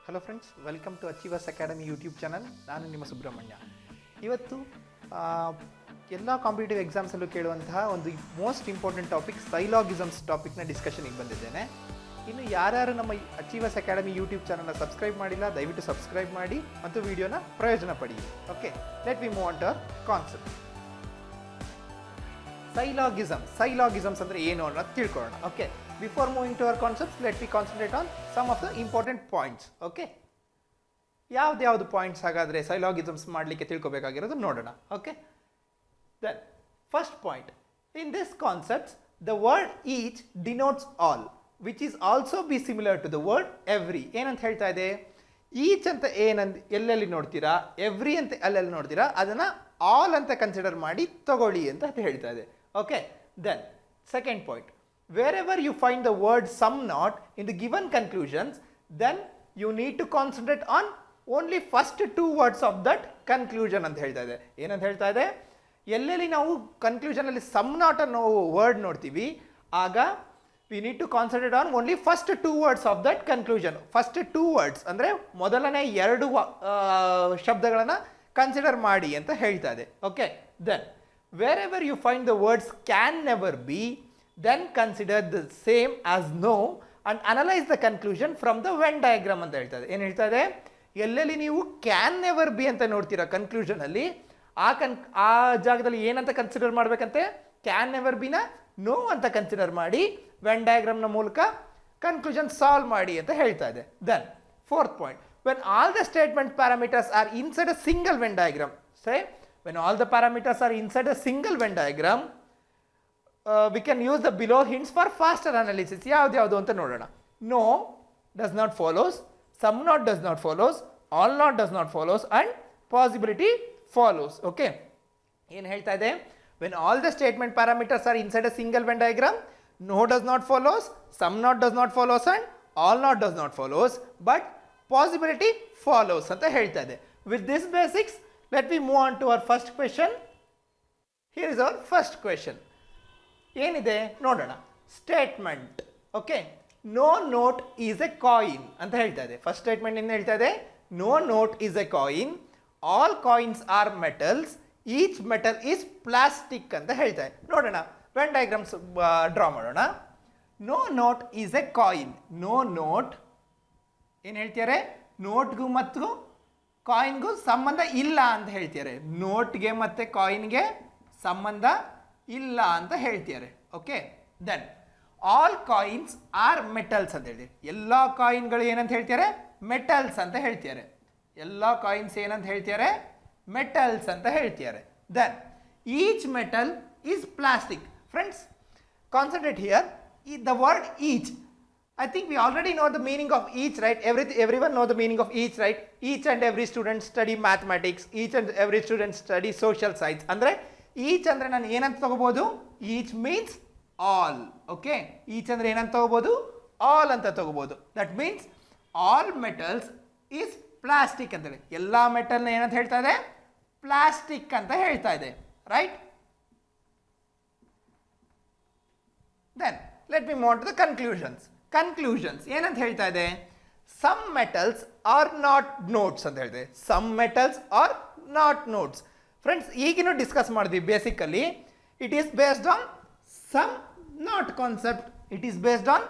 Hello friends, welcome to achievers academy YouTube channel. ನಾನು ನಿಮ್ಮ ಸುಬ್ರಹ್ಮಣ್ಯ. ಇವತ್ತು ಎಲ್ಲ ಕಾಂಪಿಟೇಟಿವ್ ಎಕ್ಸಾಮ್ಸಲ್ಲೂ ಕೇಳುವಂತಹ ಒಂದು ಮೋಸ್ಟ್ ಇಂಪಾರ್ಟೆಂಟ್ ಟಾಪಿಕ್ ಸೈಲಾಗಿಸಮ್ಸ್ ಟಾಪಿಕ್ನ ಡಿಸ್ಕಷನಿಗೆ ಬಂದಿದ್ದೇನೆ. ಇನ್ನು ಯಾರ್ಯಾರು ನಮ್ಮ ಅಚೀವರ್ಸ್ ಅಕಾಡೆಮಿ ಯೂಟ್ಯೂಬ್ ಚಾನಲ್ನ ಸಬ್ಸ್ಕ್ರೈಬ್ ಮಾಡಿಲ್ಲ, ದಯವಿಟ್ಟು ಸಬ್ಸ್ಕ್ರೈಬ್ ಮಾಡಿ ಮತ್ತು ವಿಡಿಯೋನ ಪ್ರಯೋಜನ ಪಡಿ. Okay, let we move on to concept. Syllogisms ಅಂದರೆ ಏನು ಅನ್ನೋದು ತಿಳ್ಕೊಳ್ಳೋಣ. Okay, before moving to our concepts, let me concentrate on some of the important points. Okay, ಯಾವ್ದು ಪಾಯಿಂಟ್ಸ್ ಹಾಗಾದರೆ ಸೈಲಾಗಿಸಮ್ಸ್ ಮಾಡಲಿಕ್ಕೆ ತಿಳ್ಕೊಬೇಕಾಗಿರೋದು ನೋಡೋಣ. Okay, then first point, in this concepts the word each denotes all which is also be similar to the word every. ಏನಂತ ಹೇಳ್ತಾ ಇದೆ? Each ಅಂತ ಎಲ್ಲೆಲ್ಲಿ ನೋಡ್ತೀರಾ, ಎವ್ರಿ ಅಂತ ಎಲ್ಲೆಲ್ಲಿ ನೋಡ್ತೀರಾ, ಅದನ್ನು ಆಲ್ ಅಂತ ಕನ್ಸಿಡರ್ ಮಾಡಿ ತಗೊಳ್ಳಿ ಅಂತ ಹೇಳ್ತಾ ಇದೆ. Okay, then second point, wherever you find the word some not in the given conclusions, then you need to concentrate on only first two words of that conclusion ಅಂತ ಹೇಳ್ತಾ ಇದೆ. ಏನಂತ ಹೇಳ್ತಾ ಇದೆ? ಎಲ್ಲೆಲ್ಲಿ ನಾವು ಕನ್ಕ್ಲೂಷನ್ ಅಲ್ಲಿ ಸಮ್ ನಾಟ್ ಅನ್ನೋ ವರ್ಡ್ ನೋಡ್ತೀವಿ, ಆಗ we need to concentrate on only first two words of that conclusion. First two words ಅಂದರೆ ಮೊದಲನೇ ಎರಡು ಶಬ್ದಗಳನ್ನು ಕನ್ಸಿಡರ್ ಮಾಡಿ ಅಂತ ಹೇಳ್ತಾ ಇದೆ. Okay, then wherever you find the words can never be, then consider the same as no and analyze the conclusion from the Venn diagram ಅಂತ ಹೇಳ್ತದೆ. ಏನು ಹೇಳ್ತದೆ? ಎಲ್ಲೆಲ್ಲಿ ನೀವು ಕ್ಯಾನ್ ನೆವರ್ ಬಿ ಅಂತ ನೋಡ್ತೀರಾ ಕನ್ಕ್ಲೂಷನಲ್ಲಿ, ಆ ಜಾಗದಲ್ಲಿ ಏನಂತ ಕನ್ಸಿಡರ್ ಮಾಡಬೇಕಂತೆ? ಕ್ಯಾನ್ ನೆವರ್ ಬಿನ ನೋ ಅಂತ ಕನ್ಸಿಡರ್ ಮಾಡಿ ವೆನ್ ಡಯಾಗ್ರಾಮ್ನ ಮೂಲಕ ಕನ್ಕ್ಲೂಷನ್ ಸಾಲ್ವ್ ಮಾಡಿ ಅಂತ ಹೇಳ್ತಾ ಇದೆ. Then fourth point, when all the statement parameters are inside a single Venn diagram, say when all the parameters are inside a single Venn diagram, we can use the below hints for faster analysis. ಯಾವ್ದು ಅಂತ ನೋಡೋಣ. No does not follows, some not does not follows, all not does not follows and possibility follows. Okay, ಏನು ಹೇಳ್ತಾ ಇದೆ? When all the statement parameters are inside a single Venn diagram, no does not follows, some not does not follows and all not does not follows, but possibility follows ಅಂತ ಹೇಳ್ತಾ ಇದೆ. With this basics, let me move on to our first question. Here is our first question. ಏನಿದೆ ನೋಡೋಣ. Statement. Okay, no note is a coin ಅಂತ ಹೇಳ್ತಾ ಇದೆ. First statement ಏನು ಹೇಳ್ತಾ ಇದೆ? No note is a coin, all coins are metals, each metal is plastic ಅಂತ ಹೇಳ್ತಾ ಇದೆ. ನೋಡೋಣ, ವೆನ್ ಡಯಾಗ್ರಾಮ್ಸ್ ಡ್ರಾ ಮಾಡೋಣ. No note is a coin. No note ಏನು ಹೇಳ್ತಾರೆ? ನೋಟ್ಗೂ ಮತ್ತು ಕಾಯಿನ್ಗೂ ಸಂಬಂಧ ಇಲ್ಲ ಅಂತ ಹೇಳ್ತಾರೆ. ನೋಟ್ಗೆ ಮತ್ತು ಕಾಯಿನ್ಗೆ ಸಂಬಂಧ ಇಲ್ಲ ಅಂತ ಹೇಳ್ತಾರೆ. Okay, then all coins are metals ಅಂತ ಹೇಳಿ, ಎಲ್ಲ ಕಾಯಿನ್ಗಳು ಏನಂತ ಹೇಳ್ತಾರೆ? ಮೆಟಲ್ಸ್ ಅಂತ ಹೇಳ್ತಾರೆ. ಎಲ್ಲ ಕಾಯಿನ್ಸ್ ಏನಂತ ಹೇಳ್ತಾರೆ? ಮೆಟಲ್ಸ್ ಅಂತ ಹೇಳ್ತಾರೆ. Then each metal is plastic. Friends, concentrate here. The word each, I think we already know the meaning of each, right? Everyone know the meaning of each, right? Each and every student study mathematics, each and every student study social science. ಅಂದರೆ each ಅಂದರೆ ನಾನು ಏನಂತ ತಗೋಬೋದು? Each means all. Okay, each ಅಂದರೆ ಏನಂತ ತಗೋಬೋದು? All ಅಂತ ತಗೋಬೋದು. That means all metals is plastic ಅಂತೇಳಿ, ಎಲ್ಲ ಮೆಟಲ್ನ ಏನಂತ ಹೇಳ್ತಾ ಇದೆ? ಪ್ಲಾಸ್ಟಿಕ್ ಅಂತ ಹೇಳ್ತಾ ಇದೆ. Right? Then let me move on to the conclusions ಏನಂತ ಹೇಳ್ತಾ ಇದೆ? Some metals are not notes ಅಂತ ಹೇಳಿದೆ. Some metals are not notes. Friends, ಈಗಿನೂ ಡಿಸ್ಕಸ್ ಮಾಡಿದ್ವಿ. Basically it is based on some not concept. It is based on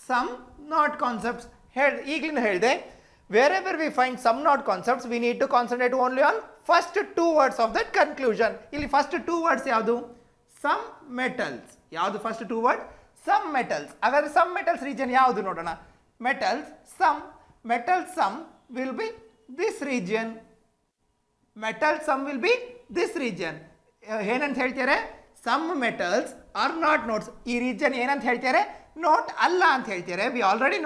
some not concepts. ಈಗಲೂ ಹೇಳಿದೆ, wherever we find some not concepts, we need to concentrate only on first two words of that conclusion. ಇಲ್ಲಿ first two words ಯಾವುದು? Some metals. ಯಾವುದು first two word? Some metals. ಹಾಗಾದ್ರೆ some metals region ಯಾವುದು ನೋಡೋಣ. Metals some, metal some will be this region. Metal some will be this region. ಏನಂತ ಹೇಳ್ತಾರೆ? Some metals are not notes. ಈ region ಏನಂತ ಹೇಳ್ತಾರೆ? ನೋಟ್ ಅಲ್ಲ ಅಂತ ಹೇಳ್ತಾರೆ. We already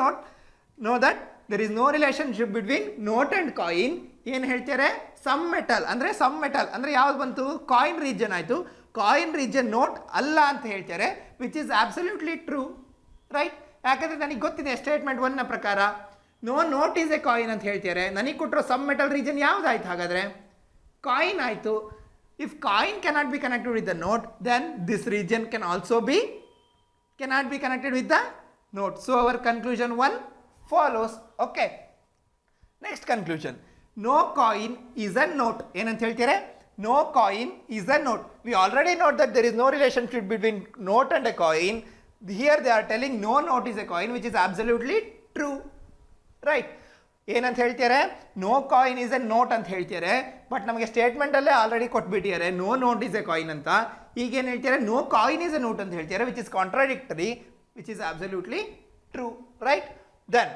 know that there is no relationship between note and coin. ಏನು ಹೇಳ್ತಾರೆ? ಸಮ್ ಮೆಟಲ್ ಅಂದರೆ ಯಾವ್ದು ಬಂತು? ಕಾಯಿನ್ ರೀಜನ್ ಆಯಿತು. ಕಾಯಿನ್ ರೀಜನ್ ನೋಟ್ ಅಲ್ಲ ಅಂತ ಹೇಳ್ತಾರೆ, which is absolutely true. Right? ಯಾಕಂದರೆ ನನಗೆ ಗೊತ್ತಿದೆ ಸ್ಟೇಟ್ಮೆಂಟ್ 1ನ ಪ್ರಕಾರ no note is a coin ಅಂತ ಹೇಳ್ತಾರೆ. ನನಗೆ ಕೊಟ್ಟರು ಸಮ್ ಮೆಟಲ್ ರೀಜನ್ ಯಾವುದಾಯ್ತು? ಹಾಗಾದರೆ ಕಾಯಿನ್ ಆಯಿತು. If coin cannot be connected with the note, then this region cannot be connected with the note. So our conclusion 1 follows. Okay, next conclusion, no coin is a note. ಏನಂತ ಹೇಳ್ತಾರೆ? No coin is a note. We already note that there is no relationship between note and a coin. Here they are telling no note is a coin, which is absolutely true. Right. ಏನಂತ ಹೇಳ್ತಾರೆ? No coin is a note ಅಂತ ಹೇಳ್ತಾರೆ, but ನಮಗೆ ಸ್ಟೇಟ್ಮೆಂಟಲ್ಲೇ already ಕೊಟ್ಬಿಟ್ಟಿದ್ದಾರೆ no note is a coin ಅಂತ. ಈಗೇನು ಹೇಳ್ತಾರೆ? No coin is a note ಅಂತ ಹೇಳ್ತಾರೆ, which is contradictory, which is absolutely true. Right. Then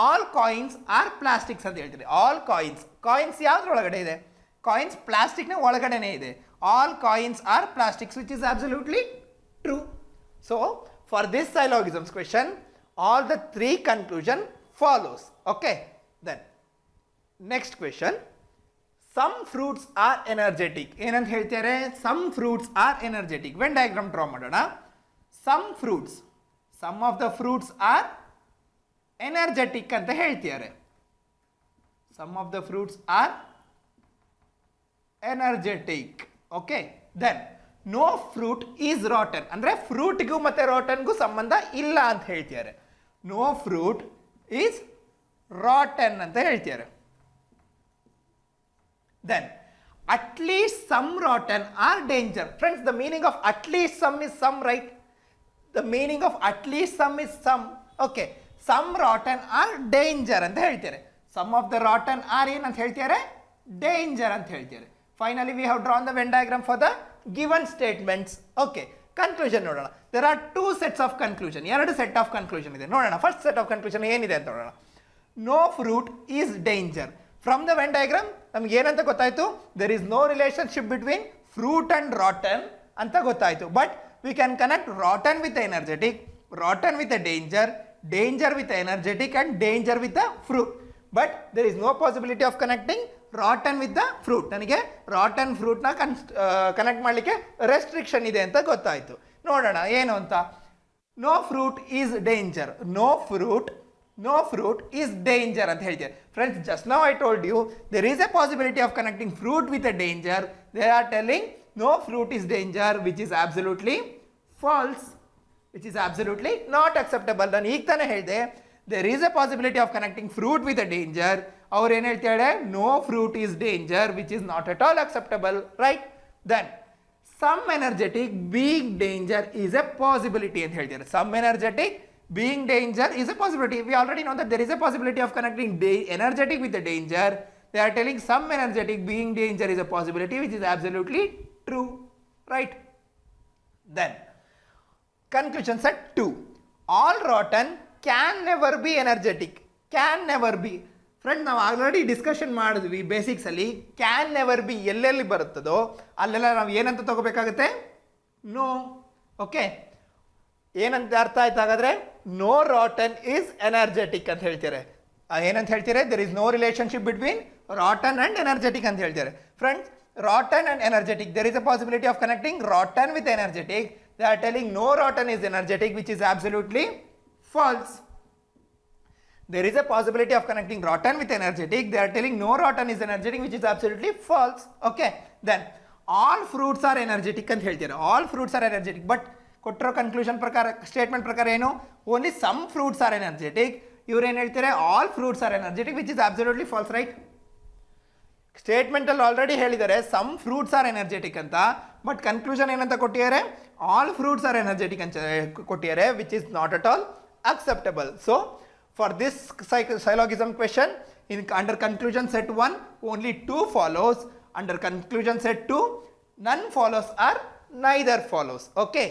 all coins are plastics ಅಂತ ಹೇಳ್ತಾರೆ. ಆಲ್ ಕಾಯಿನ್ಸ್, ಕಾಯಿನ್ಸ್ ಯಾವುದ್ರೊಳಗಡೆ ಇದೆ? ಕಾಯಿನ್ಸ್ ಪ್ಲಾಸ್ಟಿಕ್ನ ಒಳಗಡೆನೇ ಇದೆ. All coins are plastics, which is absolutely true. So for this syllogisms question, all the three conclusion follows. Okay, then next question, some fruits are energetic. ಏನಂತ ಹೇಳ್ತಾರೆ? some fruits are energetic. Venn diagram draw ಮಾಡೋಣ. some fruits, some of the fruits are energetic ಅಂತ ಹೇಳ್ತಿದ್ದಾರೆ. some of the fruits are energetic. Okay, then no fruit is rotten. ಅಂದ್ರೆ ಫ್ರೂಟ್ಗೂ ಮತ್ತೆ ರಾಟನ್ಗೂ ಸಂಬಂಧ ಇಲ್ಲ ಅಂತ ಹೇಳ್ತಿದ್ದಾರೆ. no fruit is rotten ಅಂತ ಹೇಳ್ತಿದ್ದಾರೆ. then at least some rotten are danger. Friends, the meaning of at least some is some, right? The meaning of at least some is some. Okay, some rotten are danger ಅಂತ ಹೇಳ್ತಾರೆ. some of the rotten are ಏನಂತ ಹೇಳ್ತಾರೆ? danger ಅಂತ ಹೇಳ್ತಾರೆ. finally we have drawn the Venn diagram for the given statements. Okay, conclusion ನೋಡೋಣ. There are two sets of conclusion. ಎರಡು set of conclusion ಇದೆ ನೋಡೋಣ. ಫಸ್ಟ್ ಸೆಟ್ ಆಫ್ ಕನ್ಕ್ಲೂಷನ್ ಏನಿದೆ ಅಂತ ನೋಡೋಣ. No fruit is danger. From the Venn diagram ನಮ್ಗೆ ಏನಂತ ಗೊತ್ತಾಯ್ತು? There is no relationship between fruit and rotten ಅಂತ ಗೊತ್ತಾಯ್ತು. But we can connect rotten with energetic, rotten with danger, danger with energetic and danger with the fruit. But there is no possibility of connecting rotten with the fruit. ನನಗೆ rotten ಫ್ರೂಟ್ನ connect ಮಾಡಲಿಕ್ಕೆ restriction ಇದೆ ಅಂತ ಗೊತ್ತಾಯಿತು. ನೋಡೋಣ ಏನು ಅಂತ. No fruit is danger. No fruit is danger ಅಂತ ಹೇಳ್ತಾರೆ. Friends, just now I told you there is a possibility of connecting fruit with a danger. They are telling no fruit is danger, which is absolutely false, which is absolutely not acceptable. ನಾನು ಈಗ ತಾನೇ ಹೇಳಿದೆ there is a possibility of connecting fruit with a danger. ಅವ್ರು ಏನು ಹೇಳ್ತಾರೆ? no fruit is danger, which is not at all acceptable. Right. Then some energetic being danger is a possibility ಅಂತ ಹೇಳ್ತಾರೆ. some energetic being danger is a possibility. We already know that there is a possibility of connecting energetic with the danger. They are telling some energetic being danger is a possibility, which is absolutely true. Right. Then conclusion set 2, all rotten can never B energetic. Can never B. Friend, ನಾವು already discussion ಮಾಡಿದ್ವಿ ಬೇಸಿಕ್ಸಲ್ಲಿ. Can never B ಎಲ್ಲೆಲ್ಲಿ ಬರುತ್ತದೋ ಅಲ್ಲೆಲ್ಲ ನಾವು ಏನಂತ ತಗೋಬೇಕಾಗುತ್ತೆ? No. Okay, ಏನಂತ ಅರ್ಥ ಆಯ್ತು ಹಾಗಾದರೆ? ನೋ ರಾಟನ್ ಈಸ್ ಎನರ್ಜೆಟಿಕ್ ಅಂತ ಹೇಳ್ತಾರೆ. ಏನಂತ ಹೇಳ್ತಾರೆ? There is no relationship between rotten and energetic ಅಂತ ಹೇಳ್ತಾರೆ. Friends, rotten and energetic, there is a possibility of connecting rotten with energetic. They are telling no rotten is energetic, which is absolutely false. There is a possibility of connecting rotten with energetic. They are telling no rotten is energetic, which is absolutely false. Okay, then all fruits are energetic ಅಂತ ಹೇಳ್ತಾರೆ. all fruits are energetic, but ಕೊಟ್ಟಿರೋ conclusion ಪ್ರಕಾರ, statement ಪ್ರಕಾರ ಏನು? Only some fruits are energetic. ಇವ್ರು ಏನು ಹೇಳ್ತಾರೆ? All fruits are energetic, which is absolutely false. Right. ಸ್ಟೇಟ್ಮೆಂಟಲ್ಲಿ ಆಲ್ರೆಡಿ ಹೇಳಿದ್ದಾರೆ ಸಮ್ ಫ್ರೂಟ್ಸ್ ಆರ್ ಎನರ್ಜೆಟಿಕ್ ಅಂತ, ಬಟ್ ಕನ್ಕ್ಲೂಷನ್ ಏನಂತ ಕೊಟ್ಟಿದ್ದಾರೆ? ಆಲ್ ಫ್ರೂಟ್ಸ್ ಆರ್ ಎನರ್ಜೆಟಿಕ್ ಅಂತ ಕೊಟ್ಟಿದ್ದಾರೆ, which is not at all acceptable. So for this syllogism question, under conclusion set 1 only 2 follows. Under conclusion set 2 none follows or neither follows. Okay,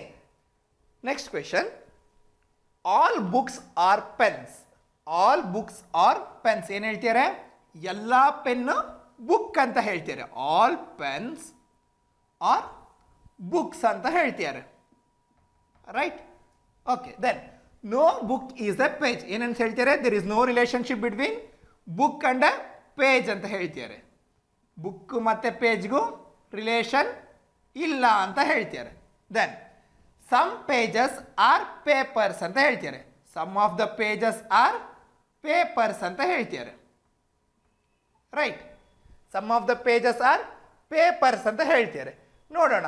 next question, all books are pens. all books are pens. ಏನು ಹೇಳ್ತಾರೆ? ಎಲ್ಲ pen book ಅಂತ ಹೇಳ್ತಾರೆ. all pens are books ಅಂತ ಹೇಳ್ತಾರೆ. Right. Okay, then no book is a page. ಏನಂತ ಹೇಳ್ತಾರೆ? there is no relationship between book and a page ಅಂತ ಹೇಳ್ತಾರೆ. ಬುಕ್ ಮತ್ತು ಪೇಜ್ಗೂ ರಿಲೇಷನ್ ಇಲ್ಲ ಅಂತ ಹೇಳ್ತಾರೆ. Then some pages are papers ಅಂತ ಹೇಳ್ತಾರೆ. Some of the pages are papers ಅಂತ ಹೇಳ್ತಾರೆ. Right. Some of the pages are papers ಅಂತ ಹೇಳ್ತಾರೆ. ನೋಡೋಣ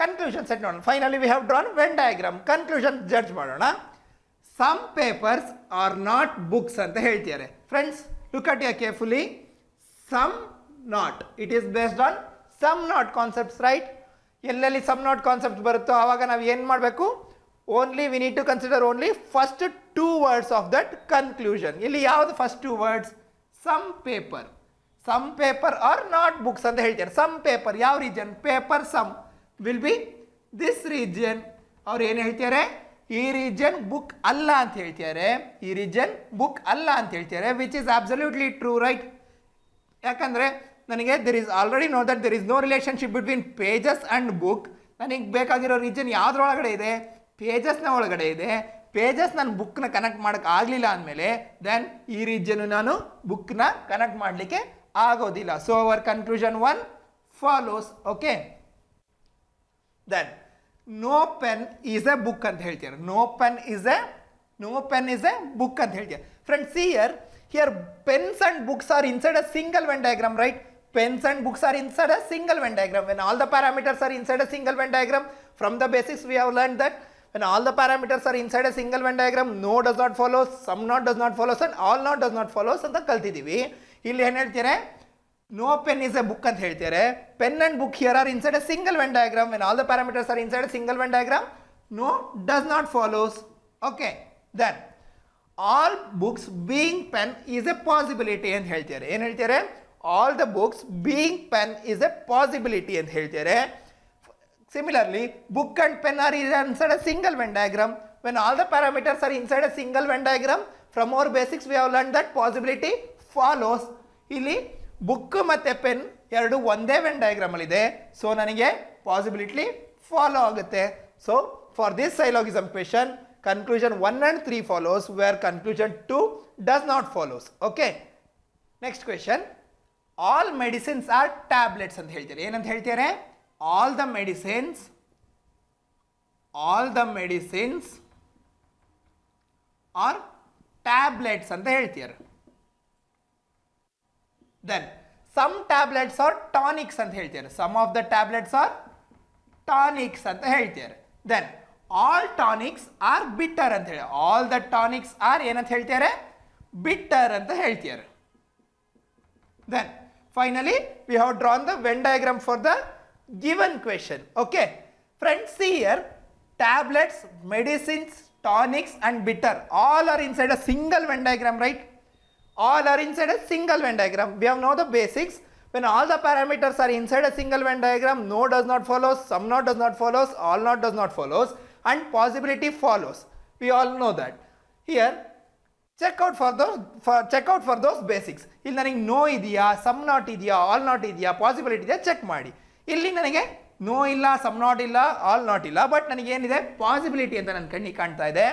ಕನ್ಕ್ಲೂಷನ್ ಸೆಟ್ ನೋಡೋಣ. Finally we have drawn Venn diagram. Conclusion judge ಮಾಡೋಣ. Some papers are not books ಅಂತ ಹೇಳ್ತಾರೆ. Friends, Look at here carefully. Some not. It is based on some not concepts, right? ಎಲ್ಲೆಲ್ಲಿ some not concept ಬರುತ್ತೋ ಆವಾಗ ನಾವು ಏನು ಮಾಡಬೇಕು, only we need to consider only first 2 words of that conclusion. ಇಲ್ಲಿ ಯಾವುದು first 2 words? Some paper. Some paper are not books ಅಂತ ಹೇಳ್ತಾರೆ. ಸಮ್ ಪೇಪರ್ ಯಾವ reason? Paper some will be this region. ಅವ್ರು ಏನು ಹೇಳ್ತಾರೆ? ಈ ರೀಜನ್ ಬುಕ್ ಅಲ್ಲ ಅಂತ ಹೇಳ್ತಾರೆ. ಈ ರೀಜನ್ ಬುಕ್ ಅಲ್ಲ ಅಂತ ಹೇಳ್ತಾರೆ, which is absolutely true, right? ಯಾಕಂದರೆ ನನಗೆ there is already know that there is no relationship between pages and book. ನನಗೆ ಬೇಕಾಗಿರೋ ರೀಜನ್ ಯಾವುದ್ರೊಳಗಡೆ ಇದೆ? ಪೇಜಸ್ನ ಒಳಗಡೆ ಇದೆ. ಪೇಜಸ್ ನಾನು ಬುಕ್ನ ಕನೆಕ್ಟ್ ಮಾಡೋಕ್ಕೆ ಆಗಲಿಲ್ಲ ಅಂದಮೇಲೆ ದೆನ್ ಈ ರೀಜನ್ನು ನಾನು ಬುಕ್ನ ಕನೆಕ್ಟ್ ಮಾಡಲಿಕ್ಕೆ ಆಗೋದಿಲ್ಲ. So our conclusion 1 follows. Okay, then no pen is a book ಅಂತ ಹೇಳ್ತಾರೆ. No pen is a book ಅಂತ ಹೇಳ್ತಾರೆ. Friends, see here pens and books are inside a single Venn diagram, right? Pens and books are inside a single Venn diagram. When all the parameters are inside a single Venn diagram, from the basics we have learned that when all the parameters are inside a single Venn diagram, no does not follow, some not does not follow, and all not does not follow ಅಂತ ಕಲ್ತಿದ್ದೀವಿ. ಇಲ್ಲಿ ಏನು ಹೇಳ್ತಾರೆ? No pen is a book ಅಂತ ಹೇಳ್ತಾರೆ. Pen and book here are inside a single Venn diagram. When all the parameters are inside a single Venn diagram, no does not follows. Okay, then all books being pen is a possibility ಅಂತ ಹೇಳ್ತಾರೆ. ಏನು ಹೇಳ್ತಾರೆ? All the books being pen is a possibility ಅಂತ ಹೇಳ್ತಾರೆ. Similarly, book and pen are inside a single Venn diagram. When all the parameters are inside a single Venn diagram, from our basics we have learn that possibility follows. ಇಲ್ಲಿ book ಮತ್ತು pen ಎರಡು ಒಂದೇ Venn ಡಯಾಗ್ರಾಮಲ್ಲಿದೆ, so ನನಗೆ possibility follow ಆಗುತ್ತೆ. So for this syllogism question, conclusion 1 and 3 follows, where conclusion 2 does not follows. Okay, next question. All medicines are tablets ಅಂತ ಹೇಳ್ತಾರೆ. ಏನಂತ ಹೇಳ್ತಾರೆ? all the medicines are tablets ಅಂತ ಹೇಳ್ತಾರೆ. then some tablets are tonics ಅಂತ ಹೇಳ್ತಾರೆ. some of the tablets are tonics ಅಂತ ಹೇಳ್ತಾರೆ. then all tonics are bitter ಅಂತ ಹೇಳಿ. all the tonics are ಏನಂತ ಹೇಳ್ತಾರೆ? bitter ಅಂತ ಹೇಳ್ತಾರೆ. then finally we have drawn the Venn diagram for the given question. Okay friends, see here, tablets, medicines, tonics and bitter all are inside a single Venn diagram, right? all are inside a single Venn diagram. We have know the basics. When all the parameters are inside a single Venn diagram, no does not follows, some not does not follows, all not does not follows, and possibility follows. We all know that. Here check out for those basics. ಇಲ್ಲಿ ನನಗೆ no ಇದೆಯಾ, some not ಇದೆಯಾ, all not ಇದೆಯಾ, possibility ಇದೆಯಾ check ಮಾಡಿ. ಇಲ್ಲಿ ನನಗೆ no ಇಲ್ಲ, ಸಮ್ ನಾಟ್ ಇಲ್ಲ, ಆಲ್ ನಾಟ್ ಇಲ್ಲ, ಬಟ್ ನನಗೆ ಏನಿದೆ? ಪಾಸಿಬಿಲಿಟಿ ಅಂತ ನನ್ನ ಕಣ್ಣಿಗೆ ಕಾಣ್ತಾ ಇದೆ.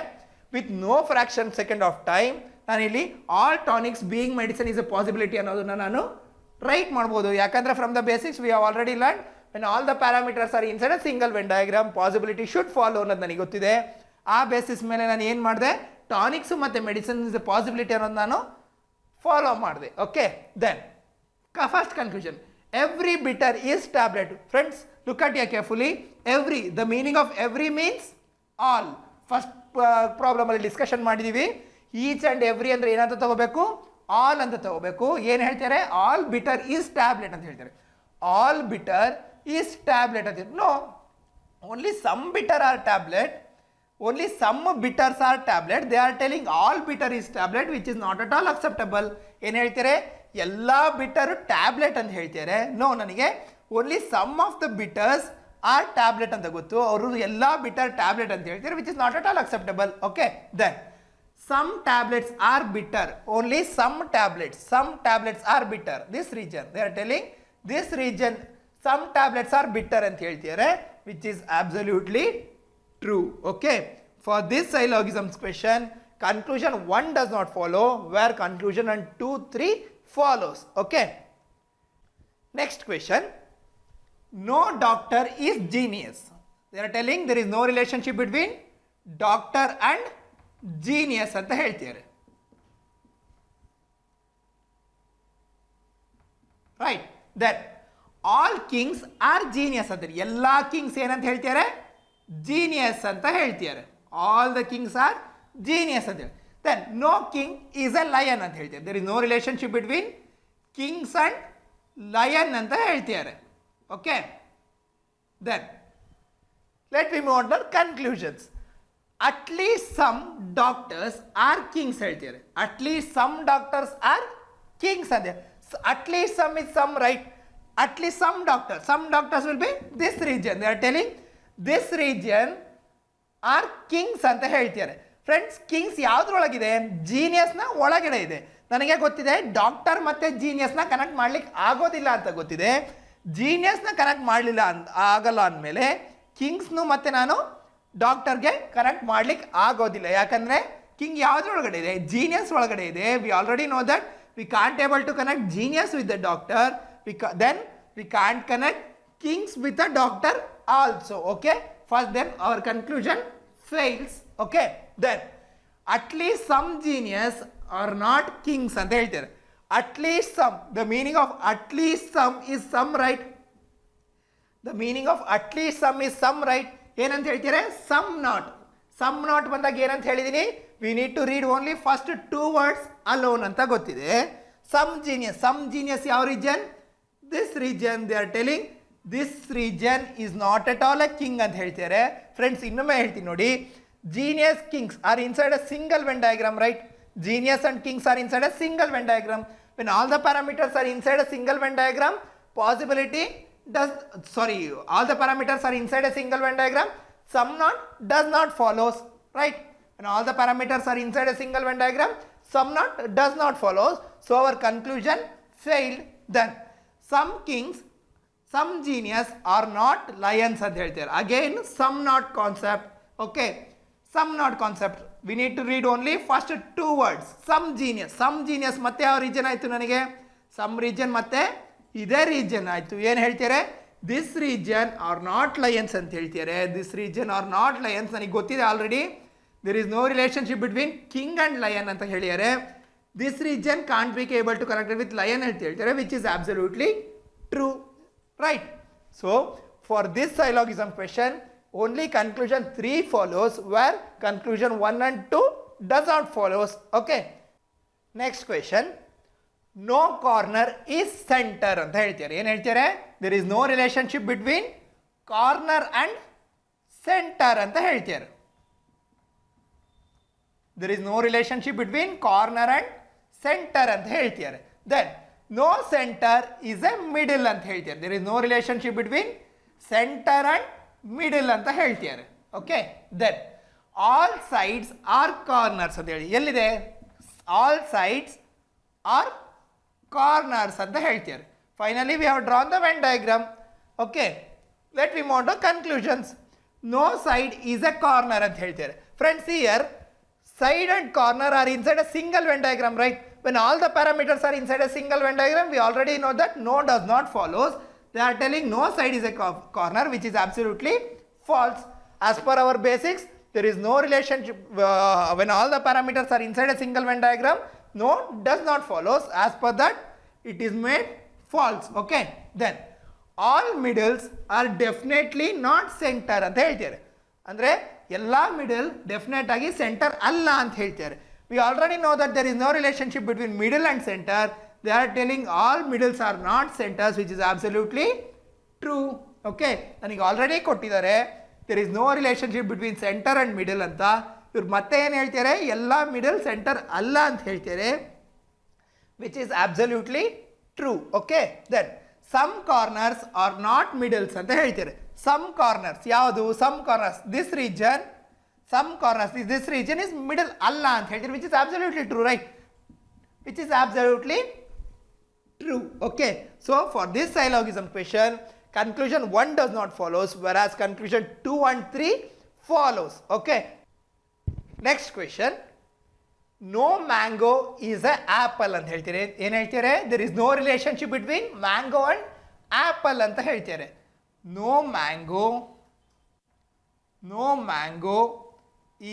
With no fraction second of time ನಾನಿಲ್ಲಿ all tonics being medicine is a possibility ಅನ್ನೋದನ್ನ ನಾನು ರೈಟ್ ಮಾಡ್ಬೋದು. ಯಾಕಂದರೆ from the basics we have already learn when all the parameters are inside a single Venn diagram, possibility should follow ಅನ್ನೋದು ನನಗೆ ಗೊತ್ತಿದೆ. ಆ basis ಮೇಲೆ ನಾನು ಏನು ಮಾಡಿದೆ? ಟಾನಿಕ್ಸು ಮತ್ತು ಮೆಡಿಸಿನ್ ಇಸ್ ಎ ಪಾಸಿಬಿಲಿಟಿ ಅನ್ನೋದು ನಾನು ಫಾಲೋ ಮಾಡಿದೆ. Okay, then first conclusion, every bitter is tablet. Friends, look at your carefully. Every, the meaning of every means all. First ಪ್ರಾಬ್ಲಮಲ್ಲಿ ಡಿಸ್ಕಷನ್ ಮಾಡಿದ್ದೀವಿ. ಈಚ್ ಆ್ಯಂಡ್ ಎವ್ರಿ ಅಂದರೆ ಏನಂತ ತಗೋಬೇಕು? ಆಲ್ ಅಂತ ತಗೋಬೇಕು. ಏನು ಹೇಳ್ತಾರೆ? ಆಲ್ ಬಿಟರ್ ಈಸ್ ಟ್ಯಾಬ್ಲೆಟ್ ಅಂತ ಹೇಳ್ತಾರೆ. ಆಲ್ ಬಿಟರ್ is tablet ಅಂತ. no, only some bitter are tablet, only some bitters are tablet. They are telling all bitter is tablet, which is not at all acceptable. ಏನು ಹೇಳ್ತಾರೆ? ಎಲ್ಲ ಬಿಟ್ಟರು tablet ಅಂತ ಹೇಳ್ತಾರೆ. No, ನನಗೆ only some of the bitters are tablet ಅಂತ ಗೊತ್ತು. ಅವರು ಎಲ್ಲ ಬಿಟರ್ ಟ್ಯಾಬ್ಲೆಟ್ ಅಂತ ಹೇಳ್ತಾರೆ, which is not at all acceptable. Okay, then some tablets are bitter, only some tablets are bitter. This region, they are telling this region some tablets are bitter ಅಂತ ಹೇಳ್ತಾರೆ, which is absolutely true. Okay, for this syllogisms question, conclusion 1 does not follow, where conclusion 1, 2, 3 follows. Okay, next question, no doctor is genius. They are telling there is no relationship between doctor and genius ಅಂತ ಹೇಳ್ತಾರೆ. right, then all kings are genius ಅಂತಾರೆ. ಎಲ್ಲ Kings ಏನಂತ ಹೇಳ್ತಾರೆ? Genius ಅಂತ ಹೇಳ್ತಾರೆ. All the kings are genius ಅಂತ ಹೇಳಿ. Then no king is a lion ಅಂತ ಹೇಳ್ತಾರೆ. There is no relationship between kings and lion ಅಂತ ಹೇಳ್ತಿದ್ದಾರೆ. Okay, then let we move on to conclusions. At least some doctors are kings ಹೇಳ್ತಿದ್ದಾರೆ. At least some doctors are kings ಅಂದೆ. At least some is some, right? At least some doctors will be this reason. They are telling this region R Kings ಅಂತ ಹೇಳ್ತಿದ್ದಾರೆ. Friends, Kings ಯಾವುದ್ರೊಳಗಿದೆ? ಜೀನಿಯಸ್ನ ಒಳಗಡೆ ಇದೆ. ನನಗೆ ಗೊತ್ತಿದೆ doctor ಮತ್ತು ಜೀನಿಯಸ್ನ connect ಮಾಡ್ಲಿಕ್ಕೆ ಆಗೋದಿಲ್ಲ ಅಂತ ಗೊತ್ತಿದೆ. ಜೀನಿಯಸ್ನ ಕನೆಕ್ಟ್ ಮಾಡಲಿಲ್ಲ ಆಗಲ್ಲ ಅಂದಮೇಲೆ ಕಿಂಗ್ಸ್ನು ಮತ್ತೆ ನಾನು ಡಾಕ್ಟರ್ಗೆ ಕನೆಕ್ಟ್ ಮಾಡ್ಲಿಕ್ಕೆ ಆಗೋದಿಲ್ಲ. ಯಾಕಂದರೆ ಕಿಂಗ್ ಯಾವುದ್ರೊಳಗಡೆ ಇದೆ? ಜೀನಿಯಸ್ ಒಳಗಡೆ ಇದೆ. We already know that we can't able to connect genius with the doctor. Then we can't connect kings with a doctor also. Okay, first then our conclusion fails. Okay, then at least some genius are not kings ಅಂತ ಹೇಳ್ತಾರೆ. At least some, the meaning of at least some is some, right? The meaning of at least some is some, right? ಏನಂತ ಹೇಳ್ತಾರೆ? some not ಬಂದಾಗ ಏನಂತ ಹೇಳಿದೀನಿ? we need to read only first two words alone ಅಂತ ಗೊತ್ತಿದೆ. some genius ಯಾವ region? This region. They are telling this region is not at all a king ಅಂತ ಹೇಳ್ತಾರೆ. ಫ್ರೆಂಡ್ಸ್, ಇನ್ನೊಮ್ಮೆ ಹೇಳ್ತೀನಿ ನೋಡಿ. Genius kings are inside a single Venn diagram, right? Genius and kings are inside a single Venn diagram. When all the parameters are inside a single Venn diagram, all the parameters are inside a single Venn diagram, some not does not follows, right? When all the parameters are inside a single Venn diagram, some not does not follows. So our conclusion failed. Then some kings, some genius are not lions ಅಂತ ಹೇಳ್ತಾರೆ. Again, some not concept. Okay, some not concept. We need to read only first two words. some genius ಮತ್ತೆ ಯಾವ region ಆಯಿತು ನನಗೆ? some region ಮತ್ತೆ ಇದೇ region ಆಯಿತು. ಏನು ಹೇಳ್ತಾರೆ? this region are not lions ಅಂತ ಹೇಳ್ತಾರೆ. this region are not lions ನನಗೆ ಗೊತ್ತಿದೆ already. there is no relationship between king and lion ಅಂತ ಹೇಳಿದ್ದಾರೆ. this region can't be able to connect with lion ಅಂತ ಹೇಳ್ತಾರೆ, which is absolutely true, right? So for this syllogism question, only conclusion 3 follows, where conclusion 1 and 2 does not follows. Okay, next question. no corner is center ಅಂತ ಹೇಳ್ತಾರೆ. ಏನು ಹೇಳ್ತಾರೆ? there is no relationship between corner and center ಅಂತ ಹೇಳ್ತಾರೆ. there is no relationship between corner and center ಅಂತ ಹೇಳ್ತಾರೆ. then no center is a middle ಅಂತ ಹೇಳ್ತಾರೆ. there is no relationship between center and middle ಅಂತ ಹೇಳ್ತಾರೆ. okay, then all sides are corners ಅಂತ ಹೇಳಿ. ಎಲ್ಲಿದೆ? all sides are corners ಅಂತ ಹೇಳ್ತಾರೆ. finally we have drawn the Venn diagram. okay, let me move on to conclusions. no side is a corner ಅಂತ ಹೇಳ್ತಾರೆ. friends, here side and corner are inside a single Venn diagram, right? When all the parameters are inside a single Venn diagram, we already know that no does not follows. They are telling no side is a corner, which is absolutely false. As per our basics, there is no relationship. When all the parameters are inside a single Venn diagram, no does not follows. As per that, it is made false. Okay, then all middles are definitely not center ಅಂತ ಹೇಳ್ತಾರೆ. ಅಂದರೆ ಎಲ್ಲ middle definite ಆಗಿ centre ಅಲ್ಲ ಅಂತ ಹೇಳ್ತಾರೆ. we already know that there is no relationship between middle and center. They are telling all middles are not centers, which is absolutely true. okay, ನನಗೆ already ಕೊಟ್ಟಿದ್ದಾರೆ there is no relationship between center and middle ಅಂತ. ಇವ್ರು ಮತ್ತೆ ಏನು ಹೇಳ್ತಾರೆ? ಎಲ್ಲ middle centre ಅಲ್ಲ ಅಂತ ಹೇಳ್ತಾರೆ, which is absolutely true. okay, then some corners are not middles ಅಂತ ಹೇಳ್ತಾರೆ. some corners ಯಾವುದು? some corners this region, some corners this region is middle ಅಲ್ಲ ಅಂತ ಹೇಳ್ತಾರೆ, which is absolutely true, right? which is absolutely true. okay, so for this syllogism question, conclusion 1 does not follows, whereas conclusion 2 and 3 follows. okay, next question. no mango is a apple ಅಂತ ಹೇಳ್ತಾರೆ. ಏನು ಹೇಳ್ತಾರೆ? there is no relationship between mango and apple ಅಂತ ಹೇಳ್ತಾರೆ. no mango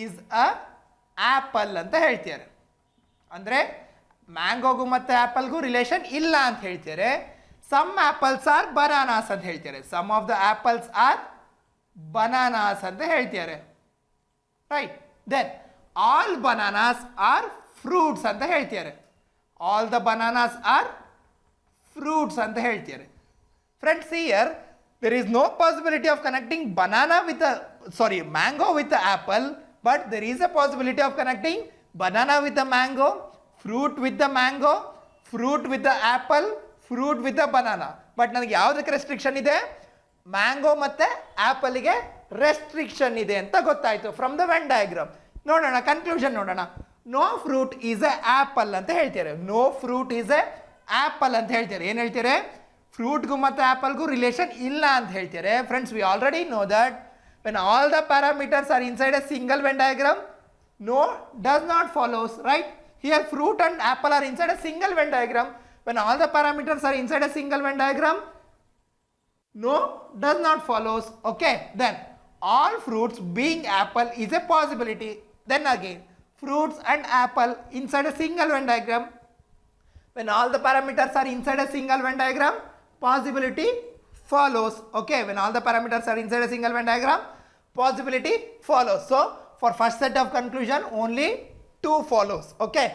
is a apple ಅಂತ ಹೇಳ್ತಾರೆ. ಅಂದರೆ ಮ್ಯಾಂಗೋಗೂ ಮತ್ತು ಆ್ಯಪಲ್ಗೂ ರಿಲೇಷನ್ ಇಲ್ಲ ಅಂತ ಹೇಳ್ತಾರೆ. ಸಮ್ ಆ್ಯಪಲ್ಸ್ ಆರ್ ಬನಾನಾಸ್ ಅಂತ ಹೇಳ್ತಾರೆ. Some of the apples are bananas ಅಂತ ಹೇಳ್ತಾರೆ, right? Then all bananas are fruits ಅಂತ ಹೇಳ್ತಿದ್ದಾರೆ. All the bananas are fruits ಅಂತ ಹೇಳ್ತಿದ್ದಾರೆ. Friends, here there is no possibility of connecting mango with the apple, but there is a possibility of connecting banana with the mango, fruit with the mango, fruit with the apple, fruit with the banana. But ನನಗೆ ಯಾವುದಕ್ಕೆ restriction ಇದೆ? Mango ಮತ್ತು ಆ್ಯಪಲ್ಗೆ restriction ಇದೆ ಅಂತ ಗೊತ್ತಾಯಿತು from the Venn diagram. ನೋಡೋಣ, conclusion ನೋಡೋಣ. No fruit is a apple ಅಂತ ಹೇಳ್ತಾರೆ. No fruit is a apple ಅಂತ ಹೇಳ್ತಾರೆ. ಏನು ಹೇಳ್ತಾರೆ? ಫ್ರೂಟ್ಗೂ ಮತ್ತು ಆ್ಯಪಲ್ಗೂ ರಿಲೇಷನ್ ಇಲ್ಲ ಅಂತ ಹೇಳ್ತಾರೆ. Friends, we already know that when all the parameters are inside a single Venn diagram, no does not follows, right? Here fruit and apple are inside a single Venn diagram. When all the parameters are inside a single Venn diagram, no does not follows. Okay, then all fruits being apple is a possibility. Then again, fruits and apple inside a single Venn diagram. When all the parameters are inside a single Venn diagram, possibility follows. Okay, when all the parameters are inside a single Venn diagram, possibility follows. So for first set of conclusion, only 2 follows. Okay,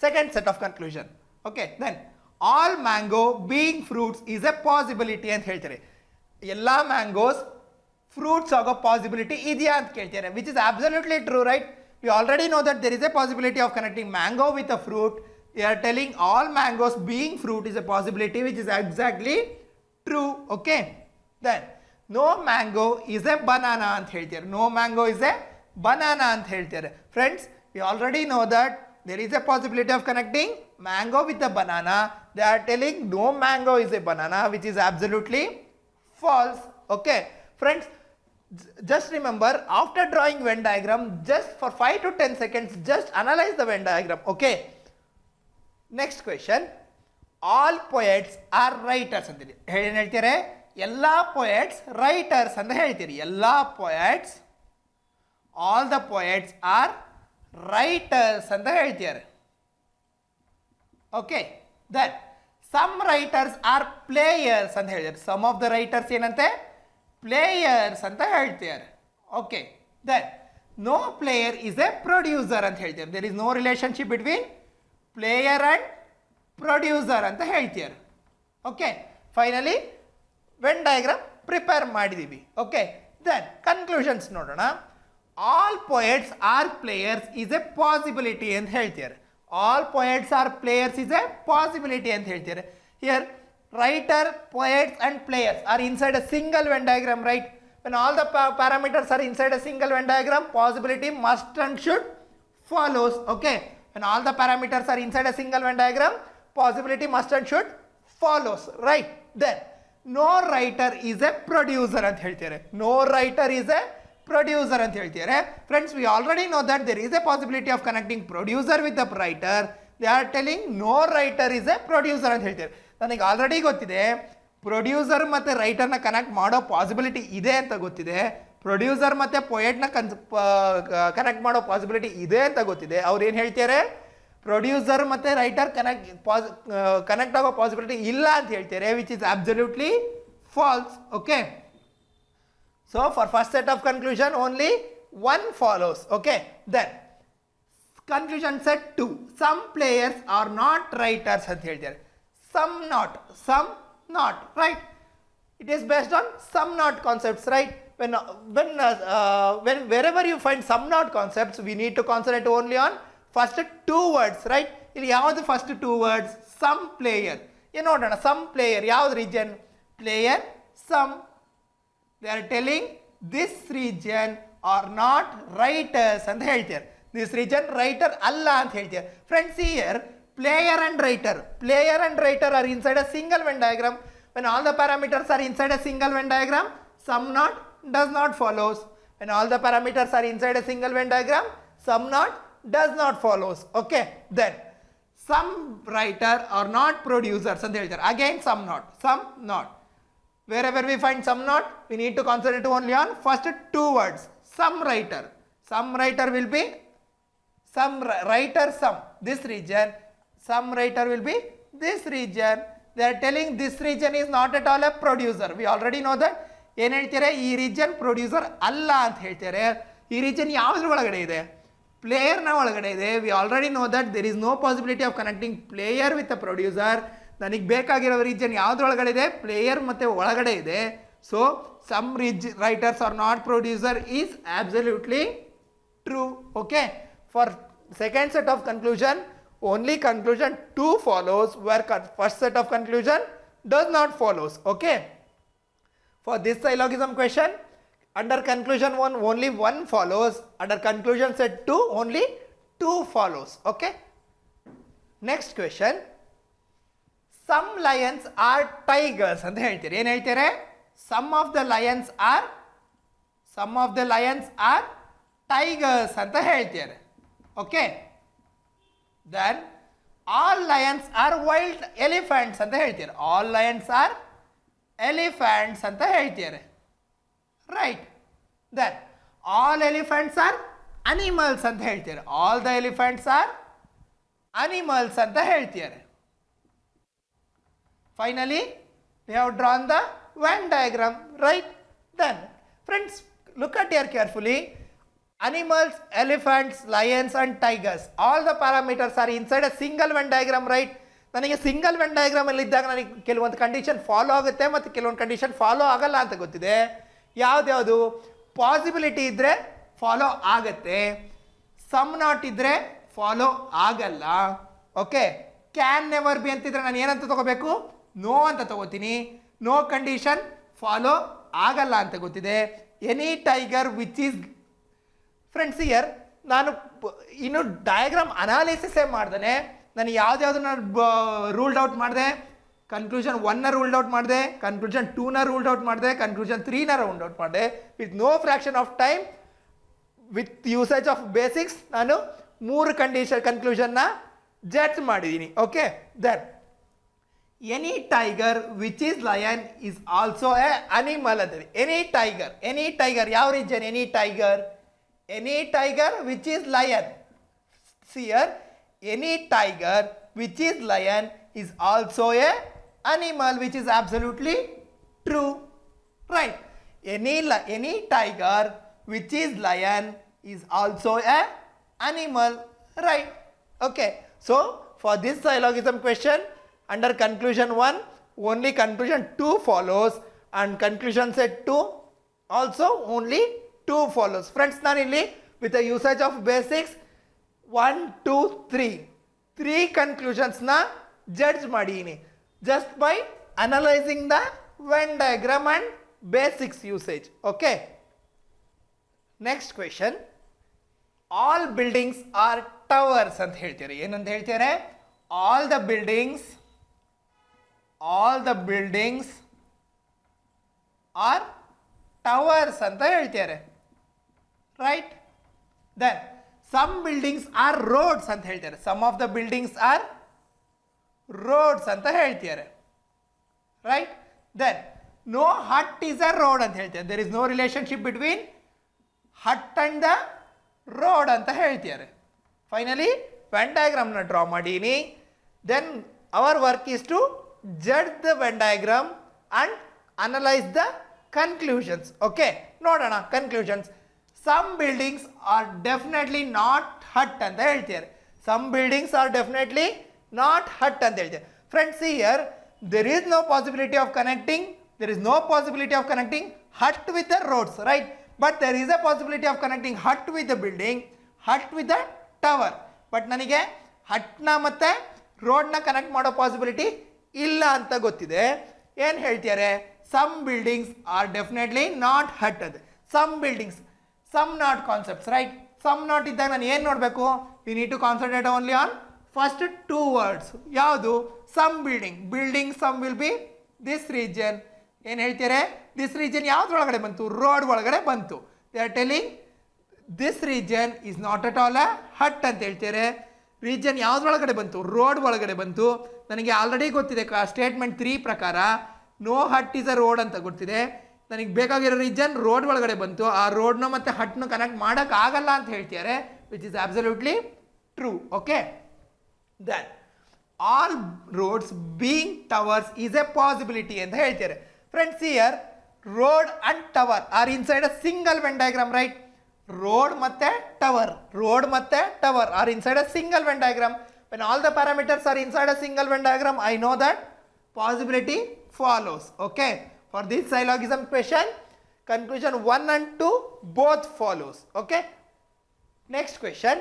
second set of conclusion. Okay, then all mango being fruits is a possibility ಅಂತ ಹೇಳ್ತಾರೆ. ಎಲ್ಲ mangoes fruits ಆಗೋ possibility ಇದೆಯಾ ಅಂತ ಕೇಳ್ತಾರೆ, which is absolutely true, right? We already know that there is a possibility of connecting mango with a fruit. They are telling all mangoes being fruit is a possibility, which is exactly true. Okay, then no mango is a banana ಅಂತ ಹೇಳ್ತಾರೆ. No mango is a banana ಅಂತ ಹೇಳ್ತಾರೆ. Friends, we already know that there is a possibility of connecting mango with a banana. They are telling no mango is a banana, which is absolutely false. Okay, friends, just remember, after drawing Venn diagram, just for 5 to 10 seconds, just analyze the Venn diagram. Okay, next question. All poets are writers ಅಂತ ಏನು ಹೇಳ್ತಾರೆ? ಎಲ್ಲ poets writers ಅಂತ ಹೇಳ್ತೀರಿ. ಎಲ್ಲ poets, all the poets are writers ಅಂತ ಹೇಳ್ತಿದ್ದಾರೆ. Okay, then some writers are players ಅಂತ ಹೇಳ್ತಾರೆ. ಸಮ್ ಆಫ್ ದ ರೈಟರ್ಸ್ ಏನಂತೆ? ಪ್ಲೇಯರ್ಸ್ ಅಂತ ಹೇಳ್ತಿದ್ದಾರೆ. Okay, then no player is a producer ಅಂತ ಹೇಳ್ತಾರೆ. There is no relationship between player and producer ಅಂತ ಹೇಳ್ತಿದ್ದಾರೆ. Okay, finally Venn diagram prepare ಮಾಡಿದ್ದೀವಿ. ಓಕೆ, ದೆನ್ ಕನ್ಕ್ಲೂಷನ್ಸ್ ನೋಡೋಣ. All poets are players is a possibility ಅಂತ ಹೇಳ್ತಾರೆ. All poets are players is a possibility ಅಂತ ಹೇಳ್ತಾರೆ. Here writer, poets and players are inside a single Venn diagram, right? When all the parameters are inside a single Venn diagram, possibility must and should follows. Okay, when all the parameters are inside a single Venn diagram, possibility must and should follows, right? Then no writer is a producer ಅಂತ ಹೇಳ್ತಾರೆ. No writer is a producer ಅಂತ ಹೇಳ್ತಿದ್ದಾರೆ. Friends, we already know that there is a possibility of connecting producer with the writer. They are telling no writer is a producer ಅಂತ ಹೇಳ್ತಾರೆ. ನನಗೆ already ಗೊತ್ತಿದೆ producer ಮತ್ತು ರೈಟರ್ನ connect ಮಾಡೋ possibility ಇದೆ ಅಂತ ಗೊತ್ತಿದೆ. ಪ್ರೊಡ್ಯೂಸರ್ ಮತ್ತು ಪೊಯೆಟ್ನ ಕನೆಕ್ಟ್ ಮಾಡೋ ಪಾಸಿಬಿಲಿಟಿ ಇದೆ ಅಂತ ಗೊತ್ತಿದೆ. ಅವ್ರು ಏನು ಹೇಳ್ತಾರೆ? ಪ್ರೊಡ್ಯೂಸರ್ ಮತ್ತು ರೈಟರ್ ಕನೆಕ್ಟ್ ಆಗೋ ಪಾಸಿಬಿಲಿಟಿ ಇಲ್ಲ ಅಂತ ಹೇಳ್ತಾರೆ, which is absolutely false. Okay, so for first set of conclusion, only 1 follows. Okay, then conclusion set 2. Some players are not writers ಅಂತ ಹೇಳ್ತಾರೆ. Some not, right? It is based on some not concepts, right? When wherever you find some not concepts, we need to concentrate only on first 2 words, right? ಇಲ್ಲಿ ಯಾವುದು first 2 words? Some player. ಏನು ನೋಡೋಣ? Some player ಯಾವ್ದು region? Player, some. They are telling this region are not writers ಅಂತ ಹೇಳ್ತಾರೆ. This region writer ಅಲ್ಲ ಅಂತ ಹೇಳ್ತಾರೆ. Friends, here player and writer are inside a single Venn diagram. When all the parameters are inside a single Venn diagram, some not does not follows. When all the parameters are inside a single Venn diagram, some not does not follows. Okay, then some writer are not producers ಅಂತ ಹೇಳ್ತಾರೆ. Again some not. Wherever we find some not, we need to concentrate only on first 2 words. Some writer will be some writer, some this region. Some writer will be this region. They are telling this region is not at all a producer. We already know that. ಏನು ಹೇಳ್ತಾರೆ? ಈ region producer ಅಲ್ಲ ಅಂತ ಹೇಳ್ತಾರೆ. ಈ region ಯಾವುದ್ರ ಒಳಗಡೆ ಇದೆ? ಪ್ಲೇಯರ್ನ ಒಳಗಡೆ ಇದೆ. We already know that there is no possibility of connecting player with a producer. ನನಗೆ ಬೇಕಾಗಿರೋ ರೀಜನ್ ಯಾವುದ್ರೊಳಗಡೆ ಇದೆ, ಪ್ಲೇಯರ್ ಮತ್ತು ಒಳಗಡೆ ಇದೆ. So some writers are not producer is absolutely true. Okay, for second set of conclusion only conclusion 2 follows where first set of conclusion does not follows. Okay, for this syllogism question, under conclusion 1 only 1 follows, under conclusion set 2 only 2 follows. Okay, next question, some lions are tigers ಅಂತ ಹೇಳ್ತೀರಿ. ಏನು ಹೇಳ್ತೀರಿ? some of the lions are tigers ಅಂತ ಹೇಳ್ತೀರಿ. Okay, then all lions are wild elephants ಅಂತ ಹೇಳ್ತೀರಿ. all lions are elephants ಅಂತ ಹೇಳ್ತೀರಿ. right, then all elephants are animals ಅಂತ ಹೇಳ್ತೀರಿ. all the elephants are animals ಅಂತ ಹೇಳ್ತೀರಿ. finally we have drawn the Venn diagram, right? Then friends, look at here carefully. Animals, elephants, lions and tigers, all the parameters are inside a single Venn diagram, right? ನನಗೆ single Venn diagram ಅಲ್ಲಿ ಇದ್ದಾಗ ನನಗೆ ಕೆಲವೊಂದು condition follow ಆಗುತ್ತೆ ಮತ್ತು ಕೆಲವೊಂದು condition follow ಆಗಲ್ಲ ಅಂತ ಗೊತ್ತಿದೆ. ಯಾವ್ದ್ಯಾವುದು ಪಾಸಿಬಿಲಿಟಿ ಇದ್ದರೆ ಫಾಲೋ ಆಗುತ್ತೆ, ಸಮ್ ನಾಟ್ ಇದ್ದರೆ ಫಾಲೋ ಆಗಲ್ಲ. ಓಕೆ, ಕ್ಯಾನ್ ನೆವರ್ ಬಿ ಅಂತಿದ್ರೆ ನಾನು ಏನಂತ ತಗೋಬೇಕು? ನೋ ಅಂತ ತಗೋತೀನಿ. ನೋ ಕಂಡೀಷನ್ ಫಾಲೋ ಆಗಲ್ಲ ಅಂತ ಗೊತ್ತಿದೆ. Any tiger which is, friends here ನಾನು ಇನ್ನು ಡಯಾಗ್ರಾಮ್ ಅನಾಲಿಸಿಸೇ ಮಾಡ್ದೆ. ನಾನು ಯಾವ್ದ್ಯಾವ್ದನ್ನ ರೂಲ್ಡ್ ಔಟ್ ಮಾಡಿದೆ, ಕನ್ಕ್ಲೂಷನ್ 1ನ ರೂಲ್ಡ್ ಔಟ್ ಮಾಡಿದೆ, ಕನ್ಕ್ಲೂಷನ್ 2ನ ರೂಲ್ಡ್ ಔಟ್ ಮಾಡಿದೆ, ಕನ್ಕ್ಲೂಷನ್ 3ನ ರೂಲ್ಡ್ ಔಟ್ ಮಾಡಿದೆ. With no fraction of time, with usage of basics ನಾನು 3 ಕನ್ಕ್ಲೂಷನ್ನ ಜಡ್ಜ್ ಮಾಡಿದ್ದೀನಿ. Okay, then any tiger which is lion is also a animal ಅಂದರೆ ಎನಿ ಟೈಗರ್ ಯಾವ region? any tiger which is lion. See here, any tiger which is lion is also a animal, which is absolutely true, right? Any tiger which is lion is also a animal, right? Okay, so for this syllogism question, under conclusion 1 only conclusion 2 follows, and conclusion set 2 also only 2 follows. Friends, ನಾನು ಇಲ್ಲಿ with the usage of basics 1 2 3 ಕನ್ಕ್ಲೂಷನ್ಸ್ನ judge ಮಾಡೀನಿ just by analyzing the Venn diagram and basics usage. Okay, next question, all buildings are towers ಅಂತ ಹೇಳ್ತೀರಿ. ಏನಂತ ಹೇಳ್ತೀರಿ? all the buildings are towers ಅಂತ ಹೇಳ್ತೀರಿ, right? Then some buildings are roads ಅಂತ ಹೇಳ್ತಾರೆ. some of the buildings are roads ಅಂತ ಹೇಳ್ತಾರೆ, right? then no hut is a road ಅಂತ ಹೇಳ್ತಾರೆ. there is no relationship between hut and the road ಅಂತ ಹೇಳ್ತಾರೆ. finally Venn diagram ನ draw ಮಾಡೀನಿ. then our work is to judge the Venn diagram and analyze the conclusions. okay, ನೋಡೋಣ conclusions. some buildings are definitely not hut ಅಂತ ಹೇಳ್ತಾರೆ. some buildings are definitely not hut ಅಂತ ಹೇಳ್ತಾರೆ. friends, here there is no possibility of connecting hut with the roads, right? but there is a possibility of connecting hut with the building, hut with the tower. but ನನಗೆ ಹಟ್ನ ಮತ್ತೆ ರೋಡ್ನ connect ಮಾಡೋ possibility ಇಲ್ಲ ಅಂತ ಗೊತ್ತಿದೆ. ಏನು ಹೇಳ್ತಾರೆ? some buildings are definitely not hut ಅಂತ. some buildings, some not concepts, right? some not ಇದ್ದಾಗ ನಾನು ಏನು ನೋಡಬೇಕು? we need to concentrate only on first 2 words. ಯಾವುದು? some building some will be this region. ಏನು ಹೇಳ್ತಾರೆ? this region ಯಾವುದ್ರೊಳಗಡೆ ಬಂತು? Road ಒಳಗಡೆ ಬಂತು. they are telling this region is not at all a hut ಅಂತ ಹೇಳ್ತಾರೆ. ರೀಜನ್ ಯಾವುದ್ರೊಳಗಡೆ ಬಂತು? ರೋಡ್ ಒಳಗಡೆ ಬಂತು. ನನಗೆ ಆಲ್ರೆಡಿ ಗೊತ್ತಿದೆ ಸ್ಟೇಟ್ಮೆಂಟ್ 3 ಪ್ರಕಾರ no hut is a road ಅಂತ ಗೊತ್ತಿದೆ. ನನಗೆ ಬೇಕಾಗಿರೋ ರೀಜನ್ ರೋಡ್ ಒಳಗಡೆ ಬಂತು. ಆ ರೋಡ್ನ ಮತ್ತು ಹಟ್ನ ಕನೆಕ್ಟ್ ಮಾಡೋಕ್ಕಾಗಲ್ಲ ಅಂತ ಹೇಳ್ತಾರೆ, which is absolutely true. Okay, then all roads being towers is a possibility ಅಂತ ಹೇಳ್ತಾರೆ. Friends, here road and tower are inside a single Venn diagram, right? Road ಮತ್ತೆ tower are inside a single Venn diagram. When all the parameters are inside a single Venn diagram, I know that possibility follows. Okay, for this syllogism question, conclusion 1 and 2 both follows. Okay, next question,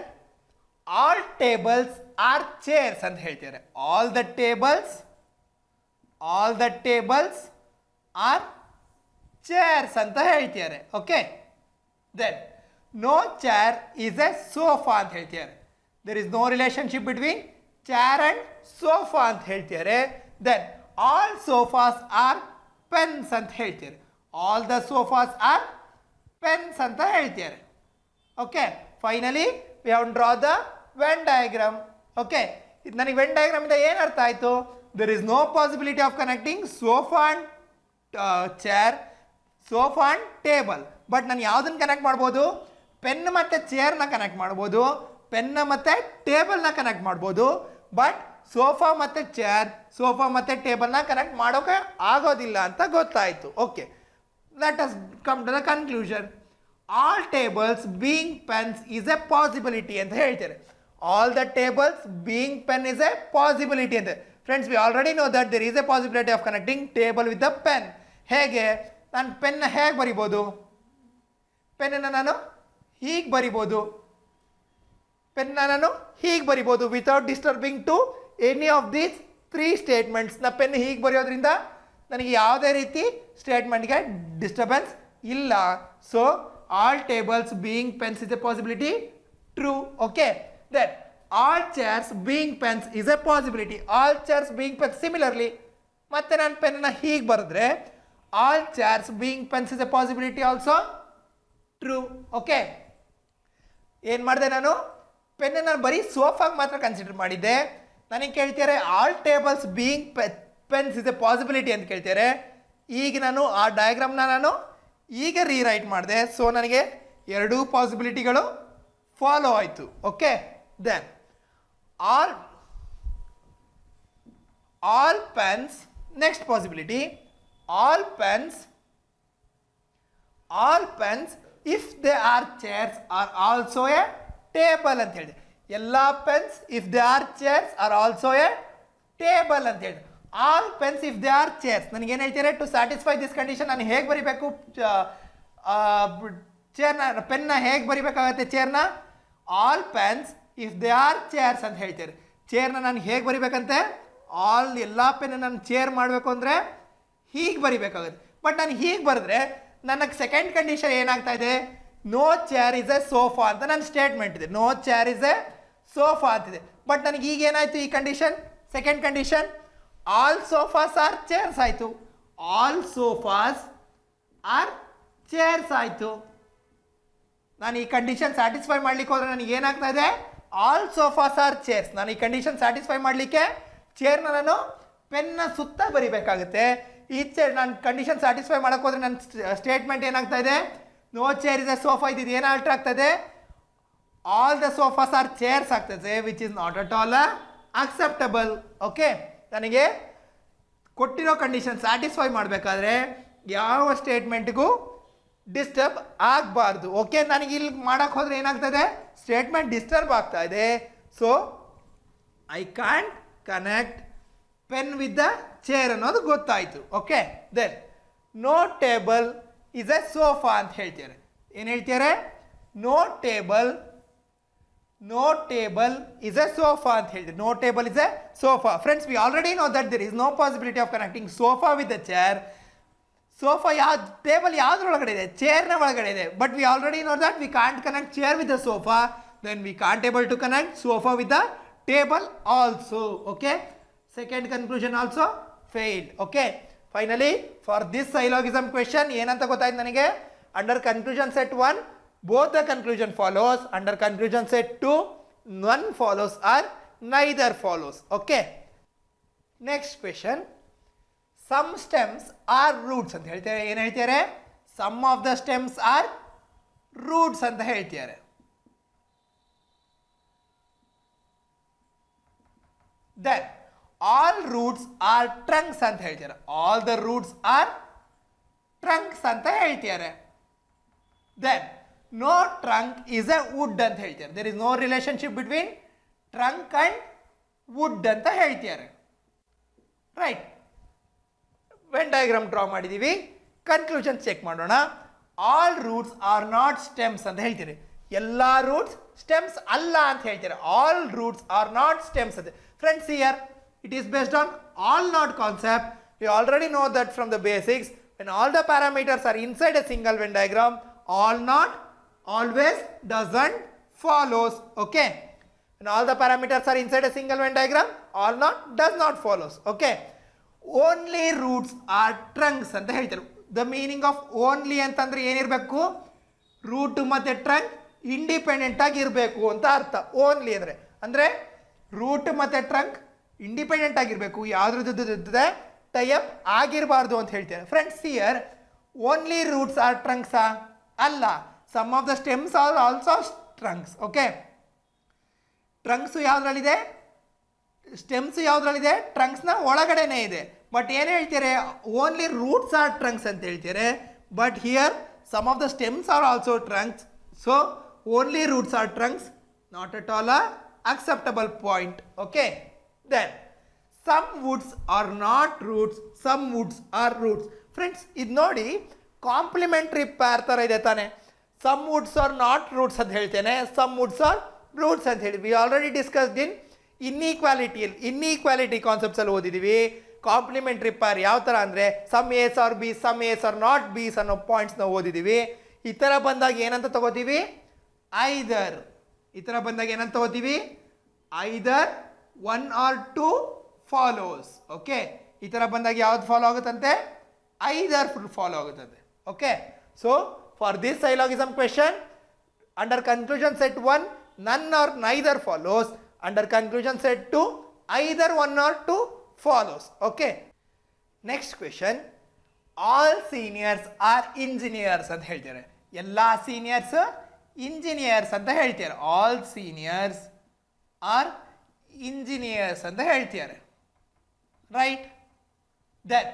all tables are chairs ಅಂತ ಹೇಳ್ತಾರೆ. all the tables are chairs ಅಂತ ಹೇಳ್ತಾರೆ. Okay, then no chair is a sofa ಅಂತ ಹೇಳ್ತಾರೆ. there is no relationship between chair and sofa ಅಂತ ಹೇಳ್ತಾರೆ. then all sofas are pens ಅಂತ ಹೇಳ್ತಾರೆ. all the sofas are pens ಅಂತ ಹೇಳ್ತಾರೆ. okay, finally we have to draw the Venn diagram. okay, ನನಗೆ Venn diagram ಇಂದ ಏನು ಅರ್ಥ ಆಯಿತು? there is no possibility of connecting sofa and chair, sofa and table. But ನಾನು ಯಾವುದನ್ನು ಕನೆಕ್ಟ್ ಮಾಡ್ಬೋದು? ಪೆನ್ ಮತ್ತು ಚೇರ್ನ ಕನೆಕ್ಟ್ ಮಾಡ್ಬೋದು, ಪೆನ್ನ ಮತ್ತು ಟೇಬಲ್ನ ಕನೆಕ್ಟ್ ಮಾಡ್ಬೋದು. ಬಟ್ ಸೋಫಾ ಮತ್ತು ಚೇರ್, ಸೋಫಾ ಮತ್ತು ಟೇಬಲ್ನ ಕನೆಕ್ಟ್ ಮಾಡೋಕೆ ಆಗೋದಿಲ್ಲ ಅಂತ ಗೊತ್ತಾಯಿತು. Okay, let us come to the conclusion. All tables being pens is a possibility ಅಂತ ಹೇಳ್ತಾರೆ. All the tables being pen is a possibility ಅಂತ. Friends, we already know that there is a possibility of connecting table with the pen. ಹೇಗೆ? ನಾನು ಪೆನ್ನ ಹೇಗೆ ಬರಿಬೋದು? ಪೆನ್ನನ್ನು ನಾನು ಹೀಗೆ ಬರಿಬೋದು, without disturbing to any of these 3 statements. ನ ಪೆನ್ ಹೀಗೆ ಬರೆಯೋದ್ರಿಂದ ನನಗೆ ಯಾವುದೇ ರೀತಿ ಸ್ಟೇಟ್ಮೆಂಟ್ಗೆ ಡಿಸ್ಟರ್ಬೆನ್ಸ್ ಇಲ್ಲ. So all tables being pens is a possibility, true. Okay, then all chairs being pens is a possibility, all chairs being pens. Similarly ಮತ್ತೆ ನಾನು ಪೆನ್ನ ಹೀಗೆ ಬರೆದ್ರೆ all chairs being pens is a possibility also, true. Okay, ಏನು ಮಾಡಿದೆ ನಾನು? ಪೆನ್ನನ್ನು ಬರೀ ಸೋಫಾಗೆ ಮಾತ್ರ ಕನ್ಸಿಡರ್ ಮಾಡಿದ್ದೆ. ನನಗೆ ಕೇಳ್ತಾರೆ all tables being pens is a possibility ಅಂತ ಕೇಳ್ತಾರೆ. ಈಗ ನಾನು ಆ ಡಯಾಗ್ರಾಮ್ನ ನಾನು ಈಗ ರೀರೈಟ್ ಮಾಡಿದೆ. ಸೊ ನನಗೆ ಎರಡೂ ಪಾಸಿಬಿಲಿಟಿಗಳು ಫಾಲೋ ಆಯಿತು. Okay, then all pens, next possibility, all pens if they are chairs are also a table ಅಂತ ಹೇಳಿದೆ. ಎಲ್ಲ pens if they are chairs are also a table ಅಂತ ಹೇಳಿದೆ. All pens if they are chairs, ನನಗೇನು ಹೇಳ್ತಾರೆ? To satisfy this condition ನಾನು ಹೇಗೆ ಬರಿಬೇಕು? ಚೇರ್ನ ಪೆನ್ನ ಹೇಗೆ ಬರಿಬೇಕಾಗತ್ತೆ? ಚೇರ್ನ all pens if they are chairs ಅಂತ ಹೇಳ್ತಾರೆ. ಚೇರ್ನ ನಾನು ಹೇಗೆ ಬರಿಬೇಕಂತೆ? ಆಲ್ ಎಲ್ಲ ಪೆನ್ನ ನಾನು ಚೇರ್ ಮಾಡಬೇಕು ಅಂದರೆ ಹೀಗೆ ಬರಿಬೇಕಾಗುತ್ತೆ. ಬಟ್ ನಾನು ಹೀಗೆ ಬರೆದ್ರೆ ನನಗೆ ಸೆಕೆಂಡ್ ಕಂಡೀಷನ್ ಏನಾಗ್ತಾ ಇದೆ? No chair is a sofa ಅಂತ ನನ್ನ ಸ್ಟೇಟ್ಮೆಂಟ್ ಇದೆ. No chair is a sofa ಅಂತಿದೆ. ಬಟ್ ನನಗೆ ಈಗ ಏನಾಯಿತು? ಈ condition, second condition, all sofas are chairs ಆಯಿತು. ಆಲ್ ಸೋಫಾಸ್ ಆರ್ ಚೇರ್ಸ್ ಆಯಿತು. ನಾನು ಈ ಕಂಡೀಷನ್ ಸ್ಯಾಟಿಸ್ಫೈ ಮಾಡ್ಲಿಕ್ಕೆ ಹೋದರೆ ನನಗೆ ಏನಾಗ್ತಾ ಇದೆ? All sofas are chairs. ನಾನು ಈ ಕಂಡೀಷನ್ ಸ್ಯಾಟಿಸ್ಫೈ ಮಾಡಲಿಕ್ಕೆ ಚೇರ್ನ ನಾನು ಪೆನ್ನ ಸುತ್ತ ಬರಿಬೇಕಾಗುತ್ತೆ. ಈ ಚೇರ್ ನಾನು ಕಂಡೀಷನ್ ಸ್ಯಾಟಿಸ್ಫೈ ಮಾಡೋಕ್ಕೆ ಹೋದರೆ ನನ್ನ ಸ್ಟೇಟ್ಮೆಂಟ್ ಏನಾಗ್ತಾ ಇದೆ? No chair is a sofa. ಇದು ಏನು ಆಲ್ಟರ್ ಆಗ್ತದೆ? All the sofas are chairs ಆಗ್ತದೆ, which is not at all acceptable. Okay, ನನಗೆ ಕೊಟ್ಟಿರೋ ಕಂಡೀಷನ್ ಸ್ಯಾಟಿಸ್ಫೈ ಮಾಡಬೇಕಾದ್ರೆ ಯಾವ ಸ್ಟೇಟ್ಮೆಂಟ್ಗೂ ಡಿಸ್ಟರ್ಬ್ ಆಗಬಾರ್ದು. ಓಕೆ, ನನಗೆ ಇಲ್ಲಿ ಮಾಡೋಕ್ಕೆ ಹೋದರೆ ಏನಾಗ್ತದೆ? ಸ್ಟೇಟ್ಮೆಂಟ್ ಡಿಸ್ಟರ್ಬ್ ಆಗ್ತಾ ಇದೆ. So I can't connect pen with the chair ಅನ್ನೋದು ಗೊತ್ತಾಯಿತು. Okay, then no table is a sofa ಅಂತ ಹೇಳ್ತಾರೆ. ಏನು ಹೇಳ್ತಾರೆ? No table is a sofa ಅಂತ ಹೇಳ್ತಾರೆ. No table is a sofa. Friends, we already know that there is no possibility of connecting sofa with the chair. Sofa table ಯಾವುದ್ರೊಳಗಡೆ ಇದೆ? ಚೇರ್ನ ಒಳಗಡೆ ಇದೆ. But we already know that we can't connect chair with the sofa. Then we can't able to connect sofa with the table also. Okay, second conclusion also fail. Okay, finally for this syllogism question ಏನಂತ ಗೊತ್ತಾಯ್ತು ನನಗೆ? Under conclusion set 1 both the conclusion follows, under conclusion set 2 none follows or neither follows. Okay, next question, some stems are roots ಅಂತ ಹೇಳ್ತಾರೆ. ಏನು ಹೇಳ್ತಾರೆ? some of the stems are roots ಅಂತ ಹೇಳ್ತಾರೆ. then all roots are trunks ಅಂತ ಹೇಳ್ತಾರೆ. all the roots are trunks ಅಂತ ಹೇಳ್ತಾರೆ. then no trunk is a wood ಅಂತ ಹೇಳ್ತಾರೆ. There is no relationship between trunk and wood ಅಂತ ಹೇಳ್ತಾರೆ. ರೈಟ್, ವೆನ್ ಡಯಾಗ್ರಾಮ್ ಡ್ರಾ ಮಾಡಿದ್ದೀವಿ. ಕನ್ಕ್ಲೂಷನ್ ಚೆಕ್ ಮಾಡೋಣ. All roots are not stems ಅಂತ ಹೇಳ್ತೀರಿ. ಎಲ್ಲ ರೂಟ್ಸ್ ಸ್ಟೆಮ್ಸ್ ಅಲ್ಲ ಅಂತ ಹೇಳ್ತಾರೆ. All roots are not stems ಅಂತ. Friends, here it is based on all not concept. We already know that from the basics. When all the parameters are inside a single Venn diagram, all not always doesn't follows. Okay, when all the parameters are inside a single Venn diagram, all not does not follows. Okay, only roots are trunks ಅಂತ ಹೇಳ್ತಾರೆ. The meaning of only ಅಂತಂದ್ರೆ ಏನಿರಬೇಕು? Root ಮತ್ತೆ trunk independent ಆಗಿ ಇರಬೇಕು ಅಂತ ಅರ್ಥ. Only ಅಂದ್ರೆ ರೂಟ್ ಮತ್ತೆ ಟ್ರಂಕ್ ಇಂಡಿಪೆಂಡೆಂಟ್ ಆಗಿರಬೇಕು, ಯಾವ್ದ್ರ ಜೊತೆ ಟೈಅಪ್ ಆಗಿರಬಾರ್ದು ಅಂತ ಹೇಳ್ತಾರೆ. Friends, here only roots are ಟ್ರಂಕ್ಸಾ? ಅಲ್ಲ. Some of the stems are also trunks. Okay, trunks ಯಾವ್ದ್ರಲ್ಲಿದೆ? ಸ್ಟೆಮ್ಸ್ ಯಾವ್ದ್ರಲ್ಲಿದೆ? ಟ್ರಂಕ್ಸ್ನ ಒಳಗಡೆನೇ ಇದೆ. ಬಟ್ ಏನು ಹೇಳ್ತಾರೆ? ಓನ್ಲಿ ರೂಟ್ಸ್ ಆರ್ ಟ್ರಂಕ್ಸ್ ಅಂತ ಹೇಳ್ತಾರೆ. But here some of the stems are also trunks. So only roots are trunks, not at all a acceptable point. Okay, then some woods are not roots, some woods are roots. Friends, ಇದು ನೋಡಿ complementary peer ಥರ ಇದೆ ತಾನೆ. Some woods are not roots ಅಂತ ಹೇಳ್ತೇನೆ, some woods are roots ಅಂತ ಹೇಳಿ. We already discussed in inequality ಕಾನ್ಸೆಪ್ಟ್ಸಲ್ಲಿ ಓದಿದ್ದೀವಿ. ಕಾಂಪ್ಲಿಮೆಂಟರಿ ಪೇರ್ ಯಾವ ಥರ ಅಂದರೆ some S are B, some S are not B's ಅನ್ನೋ ಪಾಯಿಂಟ್ಸ್ನ ಓದಿದ್ದೀವಿ. ಈ ಥರ ಬಂದಾಗ ಏನಂತ ತಗೋತೀವಿ? ಐದರ್. ಈ ಥರ ಬಂದಾಗ ಏನಂತ ತಗೋತೀವಿ? Either one or two follows. Okay, ಈ ಥರ ಬಂದಾಗ ಯಾವ್ದು ಫಾಲೋ ಆಗುತ್ತಂತೆ? ಐದರ್ ಫಾಲೋ ಆಗುತ್ತದೆ. Okay, so for this syllogism question, under conclusion set 1 none or neither follows. Under conclusion set 2 either one or two follows. Okay, next question, all seniors are engineers ಅಂತ ಹೇಳ್ತಾರೆ. ಎಲ್ಲ seniors engineers ಅಂತ ಹೇಳ್ತಾರೆ. All seniors are engineers ಅಂತ ಹೇಳ್ತಾರೆ. Right, then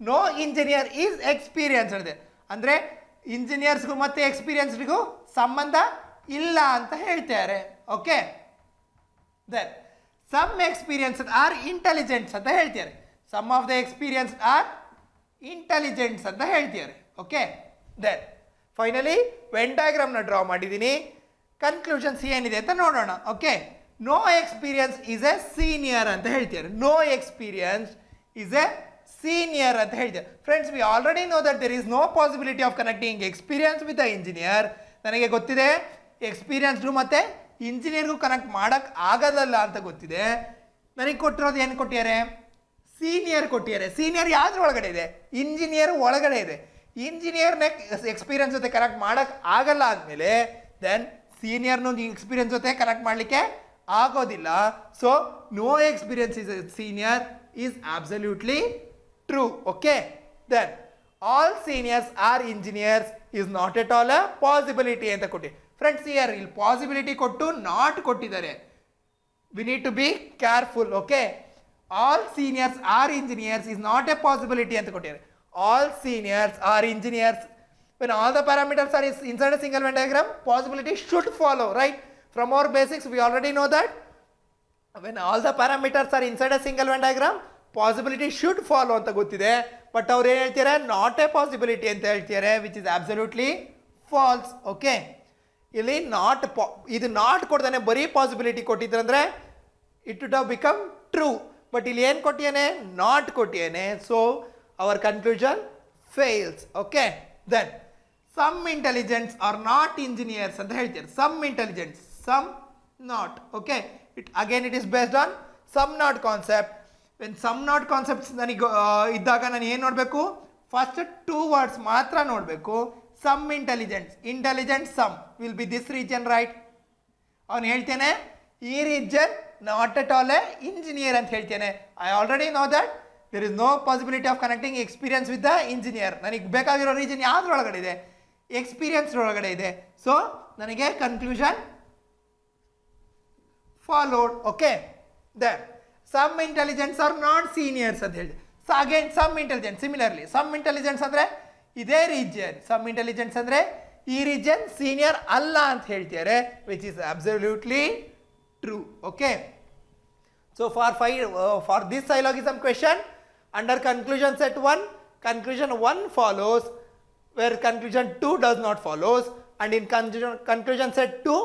no engineer is experience ಇದೆ. ಅಂದರೆ ಇಂಜಿನಿಯರ್ಸ್ಗೂ ಮತ್ತು ಎಕ್ಸ್ಪೀರಿಯನ್ಸ್ಗೂ ಸಂಬಂಧ ಇಲ್ಲ ಅಂತ ಹೇಳ್ತಾರೆ. Okay, then some experience are intelligents ಅಂತ ಹೇಳ್ತಾರೆ. Some of the experience are intelligents ಅಂತ ಹೇಳ್ತಾರೆ. ಓಕೆ, ದೆನ್ ಫೈನಲಿ ವೆನ್ ಡಯಾಗ್ರಾಮ್ನ ಡ್ರಾ ಮಾಡಿದ್ದೀನಿ. ಕನ್ಕ್ಲೂಷನ್ಸ್ ಏನಿದೆ ಅಂತ ನೋಡೋಣ. Okay, no experience is a senior ಅಂತ ಹೇಳ್ತಾರೆ. No experience is a senior ಅಂತ ಹೇಳ್ತಾರೆ. Friends, we already know that there is no possibility of connecting experience with a engineer. ನನಗೆ ಗೊತ್ತಿದೆ ಎಕ್ಸ್ಪೀರಿಯನ್ಸ್ಡು ಮತ್ತು ಇಂಜಿನಿಯರ್ಗೂ ಕನೆಕ್ಟ್ ಮಾಡೋಕ್ಕೆ ಆಗೋದಲ್ಲ ಅಂತ ಗೊತ್ತಿದೆ. ನನಗೆ ಕೊಟ್ಟಿರೋದು ಏನು ಕೊಟ್ಟಿದ್ದಾರೆ? ಸೀನಿಯರ್ ಕೊಟ್ಟಿದ್ದಾರೆ. ಸೀನಿಯರ್ ಯಾವ್ದ್ರ ಒಳಗಡೆ ಇದೆ? ಇಂಜಿನಿಯರ್ ಒಳಗಡೆ ಇದೆ. ಇಂಜಿನಿಯರ್ನ ಎಕ್ಸ್ಪೀರಿಯನ್ಸ್ ಜೊತೆ ಕನೆಕ್ಟ್ ಮಾಡೋಕ್ಕೆ ಆಗಲ್ಲ ಅಂದಮೇಲೆ ದೆನ್ ಸೀನಿಯರ್ನು ಎಕ್ಸ್ಪೀರಿಯನ್ಸ್ ಜೊತೆ ಕನೆಕ್ಟ್ ಮಾಡಲಿಕ್ಕೆ ಆಗೋದಿಲ್ಲ. So no experience is a senior is absolutely true. Okay, then all seniors are engineers is not at all a possibility ಅಂತ ಕೊಟ್ಟಿ. ಫ್ರೆಂಡ್ಸ್, ಇಯರ್ ಇಲ್ಲಿ ಪಾಸಿಬಿಲಿಟಿ ಕೊಟ್ಟು ನಾಟ್ ಕೊಟ್ಟಿದ್ದಾರೆ. We need to be careful. Okay, all seniors are engineers is not a possibility ಅಂತ ಕೊಟ್ಟಿದ್ದಾರೆ. All seniors are engineers. When all the parameters are inside a single Venn diagram, possibility should follow, right? From our basics, we already know that when all the parameters are inside a single Venn diagram, possibility should follow ಅಂತ ಗೊತ್ತಿದೆ. But ಅವ್ರು ಏನು ಹೇಳ್ತಾರೆ? Not a possibility ಅಂತ ಹೇಳ್ತಾರೆ, which is absolutely false. Okay, ಇಲ್ಲಿ ಇದು not ಕೊಡ್ತಾನೆ, ಬರೀ ಪಾಸಿಬಿಲಿಟಿ ಕೊಟ್ಟಿದ್ರಂದ್ರೆ it would have become true. But ಇಲ್ಲಿ ಏನು ಕೊಟ್ಟಿಯಾನೆ? ನಾಟ್ ಕೊಟ್ಟಿಯಾನೆ. So our conclusion fails. Okay, then some intelligents are not engineers ಅಂತ ಹೇಳ್ತಾರೆ. Some intelligents, some not. Okay, it is based on some not concept. When some not concepts ನನಗೆ ಇದ್ದಾಗ ನಾನು ಏನು ನೋಡಬೇಕು? ಫಸ್ಟ್ 2 words ಮಾತ್ರ ನೋಡಬೇಕು. some intelligents, intelligent some will be this region, right? ಅವನು ಹೇಳ್ತೇನೆ ಈ region not at all A engineer ಅಂತ ಹೇಳ್ತೇನೆ. I already know that there is no possibility of connecting experience with the engineer. ನನಗೆ ಬೇಕಾಗಿರೋ region ಯಾವುದ್ರೊಳಗಡೆ ಇದೆ? ಎಕ್ಸ್ಪೀರಿಯನ್ಸ್ ಒಳಗಡೆ ಇದೆ. ಸೊ ನನಗೆ conclusion followed. Okay, then some intelligence are not seniors ಅಂತ ಹೇಳಿ. So again some intelligence similarly, some intelligence ಅಂದರೆ ಇದೇ ರೀಜನ್, ಸಮ್ ಇಂಟೆಲಿಜೆನ್ಸ್ ಅಂದರೆ ಈ ರೀಜನ್ ಸೀನಿಯರ್ ಅಲ್ಲ ಅಂತ ಹೇಳ್ತಿದ್ದಾರೆ, which is absolutely true. Okay, so for this syllogism question, under conclusion set 1, conclusion 1 follows where conclusion 2 does not follows, and in conclusion set 2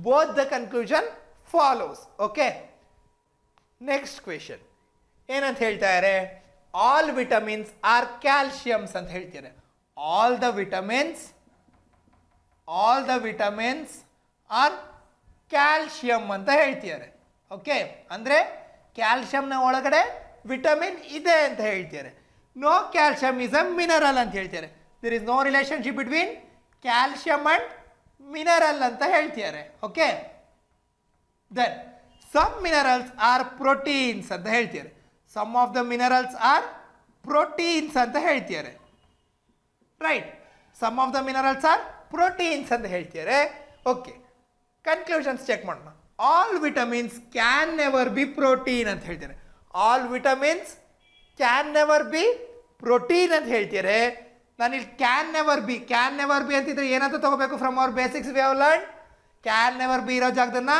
both the conclusion follows. Okay, next question ಏನಂತ ಹೇಳ್ತಾ ಇದ್ದಾರೆ, all vitamins are calciums ಅಂತ ಹೇಳ್ತಾರೆ. all the vitamins are calcium ಅಂತ ಹೇಳ್ತಿದ್ದಾರೆ. Okay, ಅಂದರೆ ಕ್ಯಾಲ್ಶಿಯಂನ ಒಳಗಡೆ vitamin ಇದೆ ಅಂತ ಹೇಳ್ತಾರೆ. No calcium is a mineral ಅಂತ ಹೇಳ್ತಾರೆ. There is no relationship between calcium and mineral ಅಂತ ಹೇಳ್ತಿದ್ದಾರೆ. Okay, then some minerals are proteins ಅಂತ ಹೇಳ್ತಿದ್ದಾರೆ. Some of the minerals are proteins ಅಂತ ಹೇಳ್ತಿದ್ದಾರೆ. Right, some of the minerals are proteins ಅಂತ ಹೇಳ್ತಿದ್ದಾರೆ. ಓಕೆ, ಕನ್ಕ್ಲೂಷನ್ಸ್ ಚೆಕ್ ಮಾಡೋಣ. All vitamins can never be protein ಅಂತ ಹೇಳ್ತಾರೆ. All vitamins can never be protein ಅಂತ ಹೇಳ್ತಾರೆ. ನಾನಿಲ್ಲಿ ಕ್ಯಾನ್ ನೆವರ್ ಬಿ ಅಂತಿದ್ರೆ ಏನಂತ ತಗೋಬೇಕು? From our basics we have learn can never be ಇರೋ ಜಾಗದನ್ನ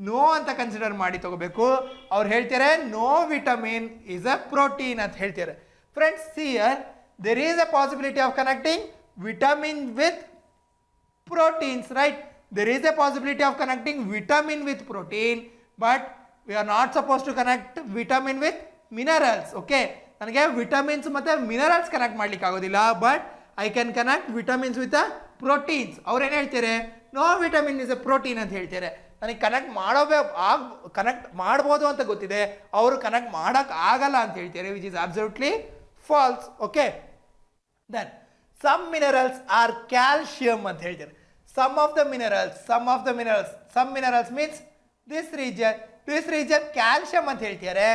ನೋ ಅಂತ ಕನ್ಸಿಡರ್ ಮಾಡಿ ತಗೋಬೇಕು. ಅವ್ರು ಹೇಳ್ತಾರೆ no vitamin is a protein ಅಂತ ಹೇಳ್ತಾರೆ. Friends, here there is a possibility of connecting vitamin with proteins, right? There is a possibility of connecting vitamin with protein, but we are not supposed to connect vitamin with minerals. Okay, ನನಗೆ vitamins ಮತ್ತು minerals connect ಮಾಡ್ಲಿಕ್ಕೆ ಆಗೋದಿಲ್ಲ, but I can connect vitamins with the proteins. ಅವ್ರೇನು ಹೇಳ್ತಾರೆ? No vitamin is a protein ಅಂತ ಹೇಳ್ತಾರೆ. ನನಗೆ connect ಮಾಡ್ಬೋದು ಅಂತ ಗೊತ್ತಿದೆ, ಅವರು ಕನೆಕ್ಟ್ ಮಾಡೋಕ್ಕೆ ಆಗಲ್ಲ ಅಂತ ಹೇಳ್ತಾರೆ, which is absolutely false. Okay, then some minerals are calcium ಅಂತ ಹೇಳ್ತಾರೆ. some of the minerals means this region calcium ಅಂತ ಹೇಳ್ತಾರೆ.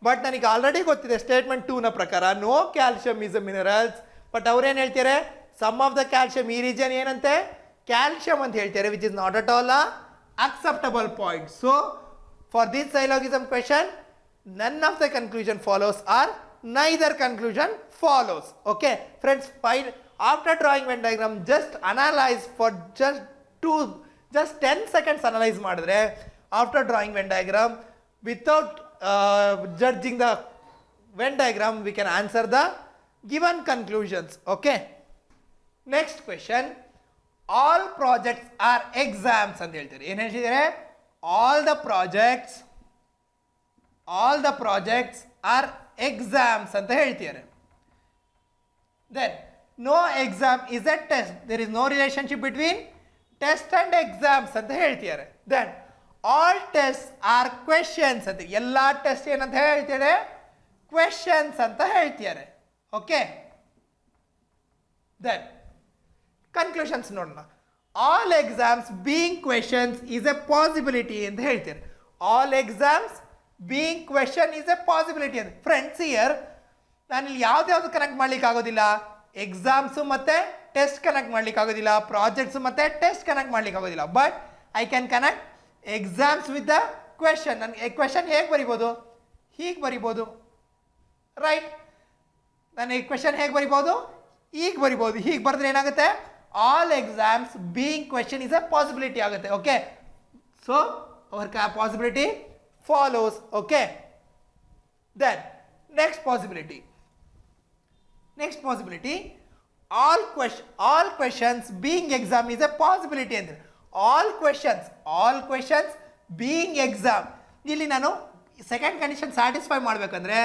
ಬಟ್ ನನಗೆ ಆಲ್ರೆಡಿ ಗೊತ್ತಿದೆ ಸ್ಟೇಟ್ಮೆಂಟ್ 2 ನ ಪ್ರಕಾರ no calcium is a minerals. But ಅವ್ರೇನು ಹೇಳ್ತಾರೆ? ಸಮ್ ಆಫ್ ದ ಕ್ಯಾಲ್ಶಿಯಂ, ಈ ರೀಜನ್ ಏನಂತೆ ಕ್ಯಾಲ್ಶಿಯಂ ಅಂತ ಹೇಳ್ತಾರೆ, which is not at all acceptable point. So for this syllogism question, none of the conclusion follows or neither conclusion follows. Okay friends, fine. After drawing Venn diagram, just analyze for just 10 seconds analyze ಮಾಡಿದ್ರೆ after drawing Venn diagram without judging the Venn diagram we can answer the given conclusions. Okay, next question, all projects are exams ಅಂತ ಹೇಳ್ತಾರೆ. ಏನು ಹೇಳ್ತಿದ್ದಾರೆ? all the projects are exams ಅಂತ ಹೇಳ್ತಿದ್ದಾರೆ. then no exam is a test, there is no relationship between test and exams ಅಂತ ಹೇಳ್ತಿದ್ದಾರೆ. then all tests are questions ಅಂತ, ಎಲ್ಲ ಟೆಸ್ಟ್ ಏನಂತ ಹೇಳ್ತಿದ್ದಾರೆ? questions ಅಂತ ಹೇಳ್ತಿದ್ದಾರೆ. ಓಕೆ, then conclusions ನೋಡೋಣ. all exams being questions is a possibility ಅಂತ ಹೇಳ್ತಿದ್ದಾರೆ. all exams being question is a possibility ಅಂತ. ಫ್ರೆಂಡ್ಸ್, ಹಿಯರ್ ನಾನು ಇಲ್ಲಿ ಯಾವ್ದು ಕನೆಕ್ಟ್ ಮಾಡ್ಲಿಕ್ಕೆ ಆಗೋದಿಲ್ಲ. ಎಕ್ಸಾಮ್ಸು ಮತ್ತು ಟೆಸ್ಟ್ ಕನೆಕ್ಟ್ ಮಾಡ್ಲಿಕ್ಕೆ ಆಗೋದಿಲ್ಲ, ಪ್ರಾಜೆಕ್ಟ್ಸು ಮತ್ತು ಟೆಸ್ಟ್ ಕನೆಕ್ಟ್ ಮಾಡ್ಲಿಕ್ಕೆ ಆಗೋದಿಲ್ಲ, but I can connect exams with the question. ನನಗೆ ಕ್ವೆಶನ್ ಹೇಗೆ ಬರಿಬೋದು? ಹೀಗೆ ಬರಿಬೋದು, ರೈಟ್? ನನಗೆ ಕ್ವೆಶನ್ ಹೇಗೆ ಬರಿಬೋದು? ಈಗ ಬರಿಬೋದು. ಹೀಗೆ ಬರೆದ್ರೆ ಏನಾಗುತ್ತೆ? All exams being question is a possibility ಆಗುತ್ತೆ. Okay, so our possibility follows. Okay, then next possibility, all questions being exam is a possibility ಅಂದ್ರೆ all questions being exam. ಇಲ್ಲಿ ನಾನು ಸೆಕೆಂಡ್ ಕಂಡೀಷನ್ ಸ್ಯಾಟಿಸ್ಫೈ ಮಾಡಬೇಕಂದ್ರೆ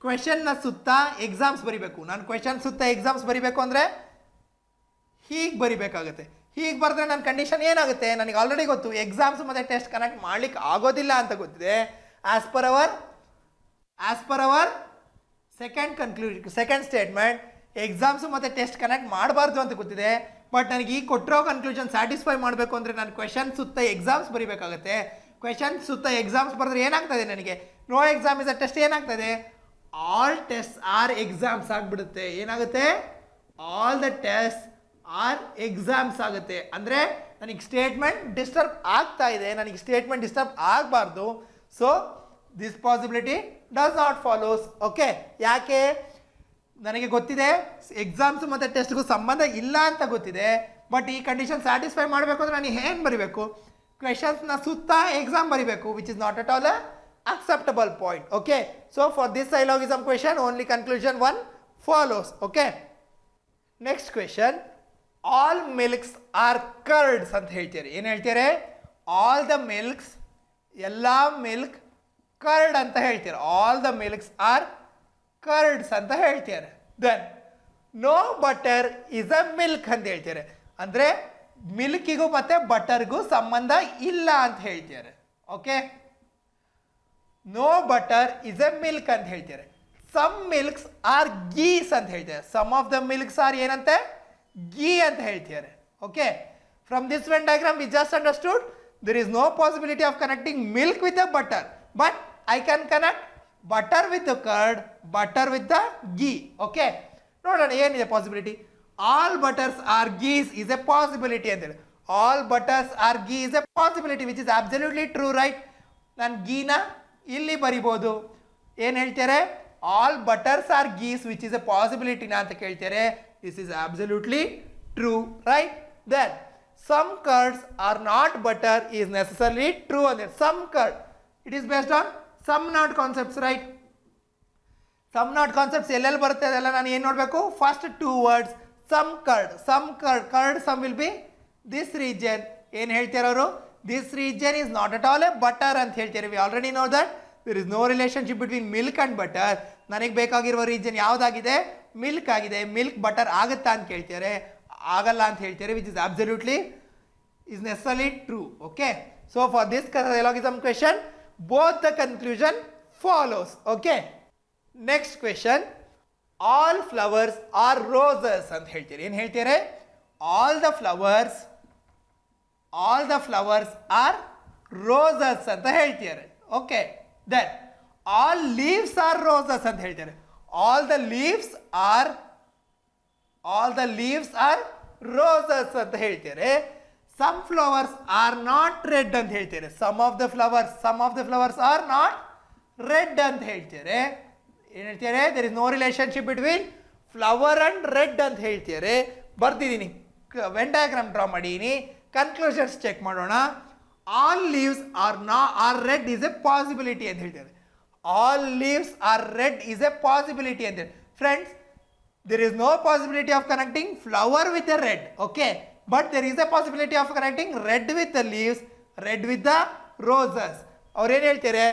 ಕ್ವೆಶನ್ನ ಸುತ್ತ ಎಕ್ಸಾಮ್ಸ್ ಬರಿಬೇಕು. ನಾನು question ಸುತ್ತ exams ಬರಿಬೇಕು ಅಂದರೆ ಹೀಗೆ ಬರಿಬೇಕಾಗುತ್ತೆ. ಹೀಗೆ ಬರೆದ್ರೆ ನನ್ನ ಕಂಡೀಷನ್ ಏನಾಗುತ್ತೆ? ನನಗೆ ಆಲ್ರೆಡಿ ಗೊತ್ತು ಎಕ್ಸಾಮ್ಸ್ ಮತ್ತು ಟೆಸ್ಟ್ ಕನೆಕ್ಟ್ ಮಾಡ್ಲಿಕ್ಕೆ ಆಗೋದಿಲ್ಲ ಅಂತ ಗೊತ್ತಿದೆ. As per our second statement exams ಮತ್ತು ಟೆಸ್ಟ್ ಕನೆಕ್ಟ್ ಮಾಡಬಾರ್ದು ಅಂತ ಗೊತ್ತಿದೆ. ಬಟ್ ನನಗೆ ಈ ಕೊಟ್ಟಿರೋ ಕನ್ಕ್ಲೂಷನ್ ಸ್ಯಾಟಿಸ್ಫೈ ಮಾಡಬೇಕು ಅಂದರೆ ನಾನು ಕ್ವೆಶನ್ ಸುತ್ತ ಎಕ್ಸಾಮ್ಸ್ ಬರಿಬೇಕಾಗುತ್ತೆ. ಕ್ವೆಶನ್ ಸುತ್ತ ಎಕ್ಸಾಮ್ಸ್ ಬರೆದ್ರೆ ಏನಾಗ್ತದೆ? ನನಗೆ no exam is a test ಏನಾಗ್ತದೆ? ಆಲ್ ಟೆಸ್ಟ್ ಆರ್ ಎಕ್ಸಾಮ್ಸ್ ಆಗಿಬಿಡುತ್ತೆ. ಏನಾಗುತ್ತೆ? All the test are exams ಆಗುತ್ತೆ. ಅಂದರೆ ನನಗೆ ಸ್ಟೇಟ್ಮೆಂಟ್ ಡಿಸ್ಟರ್ಬ್ ಆಗ್ತಾ ಇದೆ, ನನಗೆ ಸ್ಟೇಟ್ಮೆಂಟ್ ಡಿಸ್ಟರ್ಬ್ ಆಗಬಾರ್ದು. So this possibility does not follows. Okay, ಯಾಕೆ? ನನಗೆ ಗೊತ್ತಿದೆ ಎಕ್ಸಾಮ್ಸು ಮತ್ತು ಟೆಸ್ಟ್ಗೂ ಸಂಬಂಧ ಇಲ್ಲ ಅಂತ ಗೊತ್ತಿದೆ, ಬಟ್ ಈ ಕಂಡೀಷನ್ ಸ್ಯಾಟಿಸ್ಫೈ ಮಾಡಬೇಕು ಅಂದರೆ ನಾನು ಏನು ಬರೀಬೇಕು, ಕ್ವೆಶನ್ಸ್ನ ಸುತ್ತ ಎಕ್ಸಾಮ್ ಬರೀಬೇಕು, which is not at all a acceptable point. Okay, so for this syllogism question only conclusion 1 follows. Okay, next question, all milks are curds ಅಂತ ಹೇಳ್ತಾರೆ. ಏನು ಹೇಳ್ತಾರೆ? all the milks, ಎಲ್ಲ ಮಿಲ್ಕ್ ಕರ್ಡ್ ಅಂತ ಹೇಳ್ತಾರೆ. all the milks are curds ಅಂತ ಹೇಳ್ತಾರೆ. then no butter is a milk ಅಂತ ಹೇಳ್ತಾರೆ. ಅಂದರೆ ಮಿಲ್ಕಿಗೂ ಮತ್ತೆ ಬಟರ್ಗೂ ಸಂಬಂಧ ಇಲ್ಲ ಅಂತ ಹೇಳ್ತಾರೆ. Okay, no butter is a milk ಅಂತ ಹೇಳ್ತಾರೆ. ಸಮ್ ಮಿಲ್ಕ್ಸ್ ಆರ್ ಗೀಸ್ ಅಂತ ಹೇಳ್ತಾರೆ. Some of the milks are ಏನಂತೆ, ಗೀ ಅಂತ ಹೇಳ್ತಾರೆ. Okay, from this Venn diagram we just understood there is no possibility of connecting milk with the butter, but I can connect butter with the curd, butter with the ghee. Okay, ನೋಡೋಣ ಏನಿದೆ possibility. all butters are gees is a possibility ಅಂತ ಹೇಳಿ. all butters are ghee is a possibility which is absolutely true, right? ನಾನು ಗೀನ ಇಲ್ಲಿ ಬರಿಬೋದು. ಏನು ಹೇಳ್ತಾರೆ? all butters are gees which is a possibility ನಾ ಅಂತ ಕೇಳ್ತಾರೆ. this is absolutely true, right? then some curds are not butter is necessarily true on it. some curd, it is based on some not concepts, right? some not concepts ಎಲ್ಲೆಲ್ಲಿ ಬರುತ್ತೆ ಅದೆಲ್ಲ ನಾನು ಏನು ನೋಡಬೇಕು, first two words some curd, curd some will be this region. ಏನು ಹೇಳ್ತಾರೆ ಅವರು? this region is not at all a butter ಅಂತ ಹೇಳ್ತಾರೆ. we already know that there is no relationship between milk and butter. ನನಗೆ ಬೇಕಾಗಿರುವ region ಯಾವುದಾಗಿದೆ? Milk ಆಗಿದೆ. Milk butter ಆಗುತ್ತಾ ಅಂತ ಕೇಳ್ತಾರೆ, ಆಗಲ್ಲ ಅಂತ ಹೇಳ್ತಾರೆ, which is absolutely is necessarily true. Okay, so for this syllogism question both the conclusion follows. Okay, next question, all flowers are roses ಅಂತ ಹೇಳ್ತಾರೆ. ಏನು ಹೇಳ್ತಾರೆ? all the flowers are roses ಅಂತ ಹೇಳ್ತಾರೆ. Okay, then all leaves are roses ಅಂತ ಹೇಳ್ತಾರೆ. all the leaves are roses ಅಂತ ಹೇಳ್ತಾರೆ. some flowers are not red ಅಂತ ಹೇಳ್ತಾರೆ. some of the flowers are not red ಅಂತ ಹೇಳ್ತಾರೆ. ಏನು ಹೇಳ್ತಾರೆ? there is no relationship between flower and red ಅಂತ ಹೇಳ್ತಾರೆ. ಬರ್ತಿದ್ದೀನಿ, ವೆನ್ ಡಯಾಗ್ರಾಮ್ ಡ್ರಾ ಮಾಡೀನಿ, ಕನ್ಕ್ಲೂಷನ್ಸ್ ಚೆಕ್ ಮಾಡೋಣ. all leaves are red is a possibility ಅಂತ ಹೇಳ್ತಾರೆ. all leaves are red is a possibility ಅಂತ ಹೇಳಿ. Friends, there is no possibility of connecting flower with a red. Okay, but there is a possibility of connecting red with the leaves, red with the roses. ಅವ್ರು ಏನು ಹೇಳ್ತಾರೆ?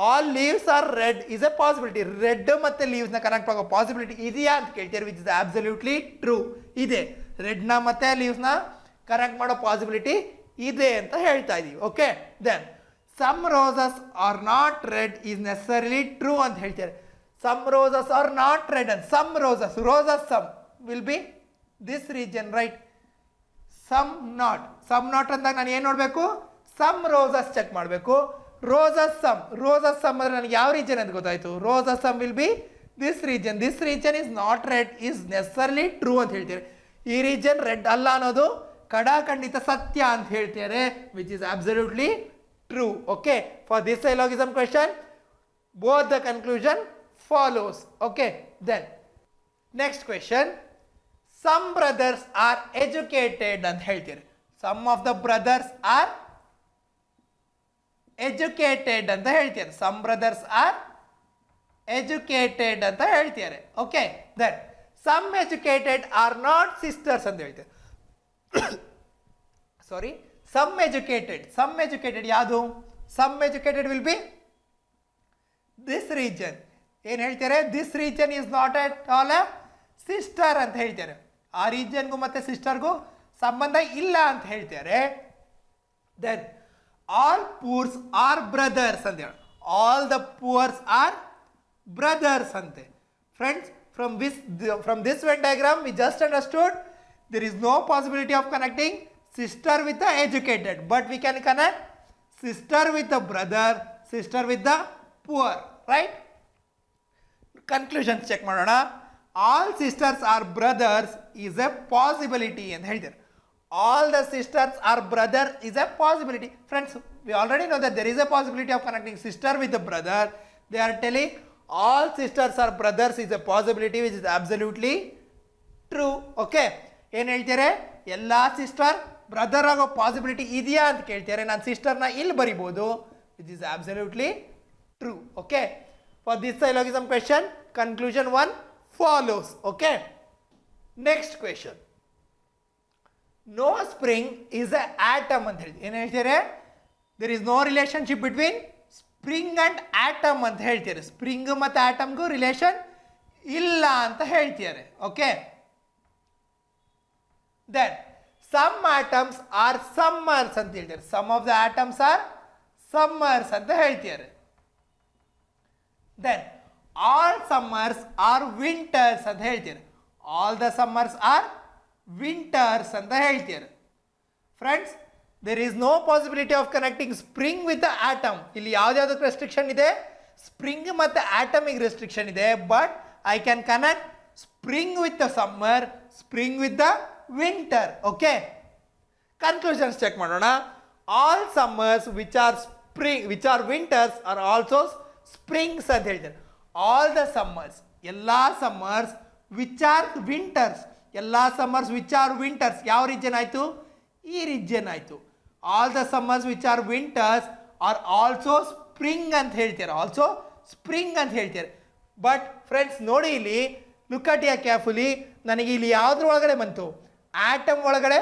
all leaves are red is a possibility. Red ಮತ್ತು ಲೀವ್ಸ್ನ connect ಆಗೋ possibility ಇದೆಯಾ ಅಂತ ಕೇಳ್ತಾರೆ, which is absolutely true. ಇದೆ, ರೆಡ್ನ ಮತ್ತು ಲೀವ್ಸ್ನ ಕನೆಕ್ಟ್ ಮಾಡೋ ಪಾಸಿಬಿಲಿಟಿ ಇದೆ ಅಂತ ಹೇಳ್ತಾ ಇದೀವಿ. Okay, then some roses are not red is necessarily true ಅಂತ ಹೇಳ್ತಾರೆ. some roses are not red and some roses some will be this region, right? some not ಅಂದಾಗ ನಾನು ಏನು ನೋಡಬೇಕು? some roses ಚೆಕ್ ಮಾಡಬೇಕು. roses some ಅಂದರೆ ನನಗೆ ಯಾವ ರೀಜನ್ ಅಂತ ಗೊತ್ತಾಯಿತು. roses some will be this region is not red is necessarily true ಅಂತ ಹೇಳ್ತಾರೆ. ಈ ರೀಜನ್ ರೆಡ್ ಅಲ್ಲ ಅನ್ನೋದು ಕಡಾಖಂಡಿತ ಸತ್ಯ ಅಂತ ಹೇಳ್ತಾರೆ, which is absolutely true. Okay, for this syllogism question both the conclusion follows. Okay, then next question, some brothers are educated ಅಂತ ಹೇಳ್ತಾರೆ. some of the brothers are educated ಅಂತ ಹೇಳ್ತಾರೆ. some brothers are educated ಅಂತ ಹೇಳ್ತಾರೆ. Okay, then some educated are not sisters ಅಂತ ಹೇಳ್ತಾರೆ. sorry, some educated ಯಾವುದು? some educated will be this region. ಏನು ಹೇಳ್ತಾರೆ? this region is not at all a sister ಅಂತ ಹೇಳ್ತಾರೆ. ಆ ರೀಜನ್ಗೂ ಮತ್ತೆ ಸಿಸ್ಟರ್ಗೂ ಸಂಬಂಧ ಇಲ್ಲ ಅಂತ ಹೇಳ್ತಾರೆ. then all poors are brothers ಅಂತ ಹೇಳಿ. all the poors are brothers ಅಂತೆ. friends, from this Venn diagram we just understood there is no possibility of connecting sister with the educated, but we can connect sister with the brother, sister with the poor, right? Conclusions check ಮಾಡೋಣ. all sisters are brothers is a possibility ಅಂತ ಹೇಳ್ತಾರೆ. all the sisters are brother is a possibility. Friends, we already know that there is a possibility of connecting sister with the brother. They are telling all sisters are brothers is a possibility which is absolutely true. Okay, ಏನು ಹೇಳ್ತಾರೆ? ಎಲ್ಲ sister brother ಆಗೋ possibility ಇದೆಯಾ ಅಂತ ಕೇಳ್ತಾರೆ. ನಾನು ಸಿಸ್ಟರ್ನ ಇಲ್ಲಿ ಬರಿಬೋದು, which is absolutely true. Okay, for this syllogism question conclusion 1 follows. Okay, next question, no spring is a autumn ಅಂತ ಹೇಳಿ ಏನು ಹೇಳ್ತಾರೆ? There is no relationship between spring and autumn ಅಂತ ಹೇಳ್ತಾರೆ. ಸ್ಪ್ರಿಂಗ್ ಮತ್ತು ಆಟಮ್ಗೂ ರಿಲೇಷನ್ ಇಲ್ಲ ಅಂತ ಹೇಳ್ತಾರೆ. Okay, then some autumns are summers ಅಂತ ಹೇಳ್ತಾರೆ. Some of the autumns are summers ಅಂತ ಹೇಳ್ತಾರೆ. Then all summers are winters ಅಂತ ಹೇಳ್ತಾರೆ. All the summers are winters ಅಂತ ಹೇಳ್ತಾರೆ. Friends, there is no possibility of connecting spring with the autumn. ಇಲ್ಲಿ ಯಾವ್ದಾವುದಕ್ಕೆ ರೆಸ್ಟ್ರಿಕ್ಷನ್ ಇದೆ? ಸ್ಪ್ರಿಂಗ್ ಮತ್ತು ಆಟಮಿಗೆ ರೆಸ್ಟ್ರಿಕ್ಷನ್ ಇದೆ. But I can connect spring with the summer, spring with the winter. Okay, conclusions check ಮಾಡೋಣ. All summers which are winters are also springs ಅಂತ ಹೇಳ್ತಾರೆ. All the summers, ಎಲ್ಲ ಸಮ್ಮರ್ಸ್ ವಿಚ್ ಆರ್ ವಿಂಟರ್ಸ್, ಎಲ್ಲ summers which are winters ಯಾವ region ಆಯಿತು? ಈ region ಆಯಿತು. All the summers which are winters are also spring ಅಂತ ಹೇಳ್ತಾರೆ. ಆಲ್ಸೋ ಸ್ಪ್ರಿಂಗ್ ಅಂತ ಹೇಳ್ತಾರೆ. ಬಟ್ ಫ್ರೆಂಡ್ಸ್ ನೋಡಿ, ಇಲ್ಲಿ ಲುಕ್ ಅಟ್ ಯಾ ಕೇರ್ಫುಲಿ. ನನಗೆ ಇಲ್ಲಿ ಯಾವುದ್ರ ಒಳಗಡೆ ಬಂತು? ಆಟಮ್ ಒಳಗಡೆ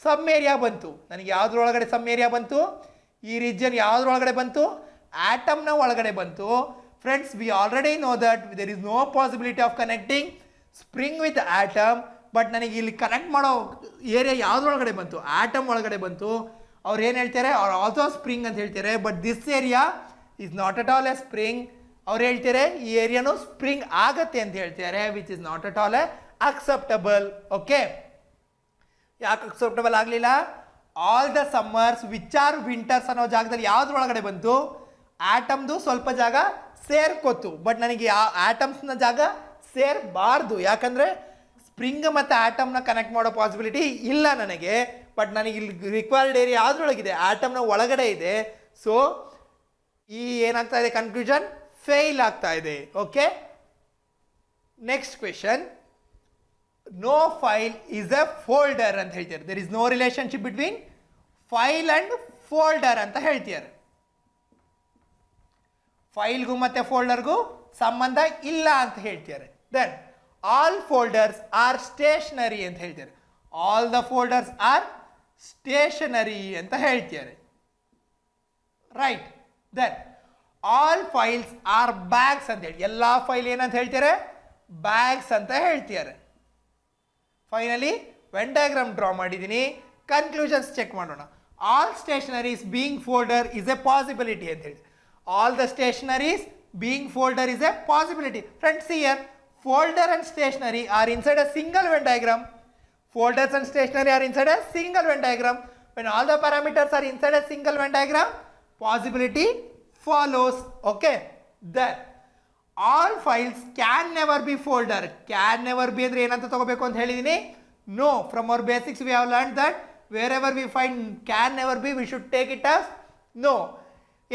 ಸಮ್ ಏರಿಯಾ ಬಂತು. ನನಗೆ ಯಾವುದ್ರ ಒಳಗಡೆ ಸಮ್ ಏರಿಯಾ ಬಂತು? ಈ ರೀಜನ್ ಯಾವುದ್ರ ಒಳಗಡೆ ಬಂತು? ಆಟಮ್ನ ಒಳಗಡೆ ಬಂತು. Friends, we already know that there is no possibility of connecting spring with autumn. But ನನಗೆ ಇಲ್ಲಿ ಕನೆಕ್ಟ್ ಮಾಡೋ ಏರಿಯಾ ಯಾವುದ್ರೊಳಗಡೆ ಬಂತು? ಆಟಮ್ ಒಳಗಡೆ ಬಂತು. ಅವ್ರು ಏನು ಹೇಳ್ತಾರೆ? ಅವ್ರು ಆಲ್ಸೋ ಸ್ಪ್ರಿಂಗ್ ಅಂತ ಹೇಳ್ತಾರೆ. But this area is not at all A spring. ಅವ್ರು ಹೇಳ್ತಾರೆ ಈ ಏರಿಯಾನು ಸ್ಪ್ರಿಂಗ್ ಆಗತ್ತೆ ಅಂತ ಹೇಳ್ತಾರೆ, which is not at all A acceptable. Okay, ಯಾಕೆ ಅಕ್ಸೆಪ್ಟಬಲ್ ಆಗಲಿಲ್ಲ? All the summers which are winters ಅನ್ನೋ ಜಾಗದಲ್ಲಿ ಯಾವುದ್ರೊಳಗಡೆ ಬಂತು? ಆಟಮ್ದು ಸ್ವಲ್ಪ ಜಾಗ ಸೇರ್ಕೋತು. ಬಟ್ ನನಗೆ ಆಟಮ್ಸ್ನ ಜಾಗ ಸೇರಬಾರ್ದು. ಯಾಕಂದರೆ ಸ್ಪ್ರಿಂಗ್ ಮತ್ತು ಆಟಮ್ನ ಕನೆಕ್ಟ್ ಮಾಡೋ ಪಾಸಿಬಿಲಿಟಿ ಇಲ್ಲ ನನಗೆ. ಬಟ್ ನನಗೆ ಇಲ್ಲಿ ರಿಕ್ವೈರ್ಡ್ ಏರಿಯಾ ಯಾವುದ್ರೊಳಗಿದೆ? ಆಟಮ್ನ ಒಳಗಡೆ ಇದೆ. ಸೊ ಈ ಏನಾಗ್ತಾ ಇದೆ? ಕನ್ಕ್ಲೂಷನ್ ಫೇಲ್ ಆಗ್ತಾ ಇದೆ. Okay, next question, no file is a folder ಅಂತ ಹೇಳ್ತಾರೆ. There is no relationship between file and folder ಅಂತ ಹೇಳ್ತಾರೆ. ಫೈಲ್ಗೂ ಮತ್ತು ಫೋಲ್ಡರ್ಗೂ ಸಂಬಂಧ ಇಲ್ಲ ಅಂತ ಹೇಳ್ತಾರೆ. Then all folders are stationery ಅಂತ ಹೇಳ್ತಾರೆ. All the folders are stationery ಅಂತ ಹೇಳ್ತಾರೆ. Right. Then all files are bags ಅಂತ ಹೇಳಿ, ಎಲ್ಲ ಫೈಲ್ ಏನಂತ ಹೇಳ್ತಾರೆ? ಬ್ಯಾಗ್ಸ್ ಅಂತ ಹೇಳ್ತಾರೆ. ಫೈನಲಿ ವೆನ್ ಡಯಾಗ್ರಾಮ್ ಡ್ರಾ ಮಾಡಿದ್ದೀನಿ. ಕನ್ಕ್ಲೂಷನ್ಸ್ ಚೆಕ್ ಮಾಡೋಣ. All stationeries being folder is a possibility ಅಂತ ಹೇಳಿ. All the stationeries being folder is a possibility. Friends, here folder and stationery are inside a single Venn diagram. Folders and stationery are inside a single Venn diagram. When all the parameters are inside a single Venn diagram, possibility follows. Okay, then all files can never be folder. Can never be andre enanta tagobeku anta helidini? No, from our basics we have learned that wherever we find can never be, we should take it as no.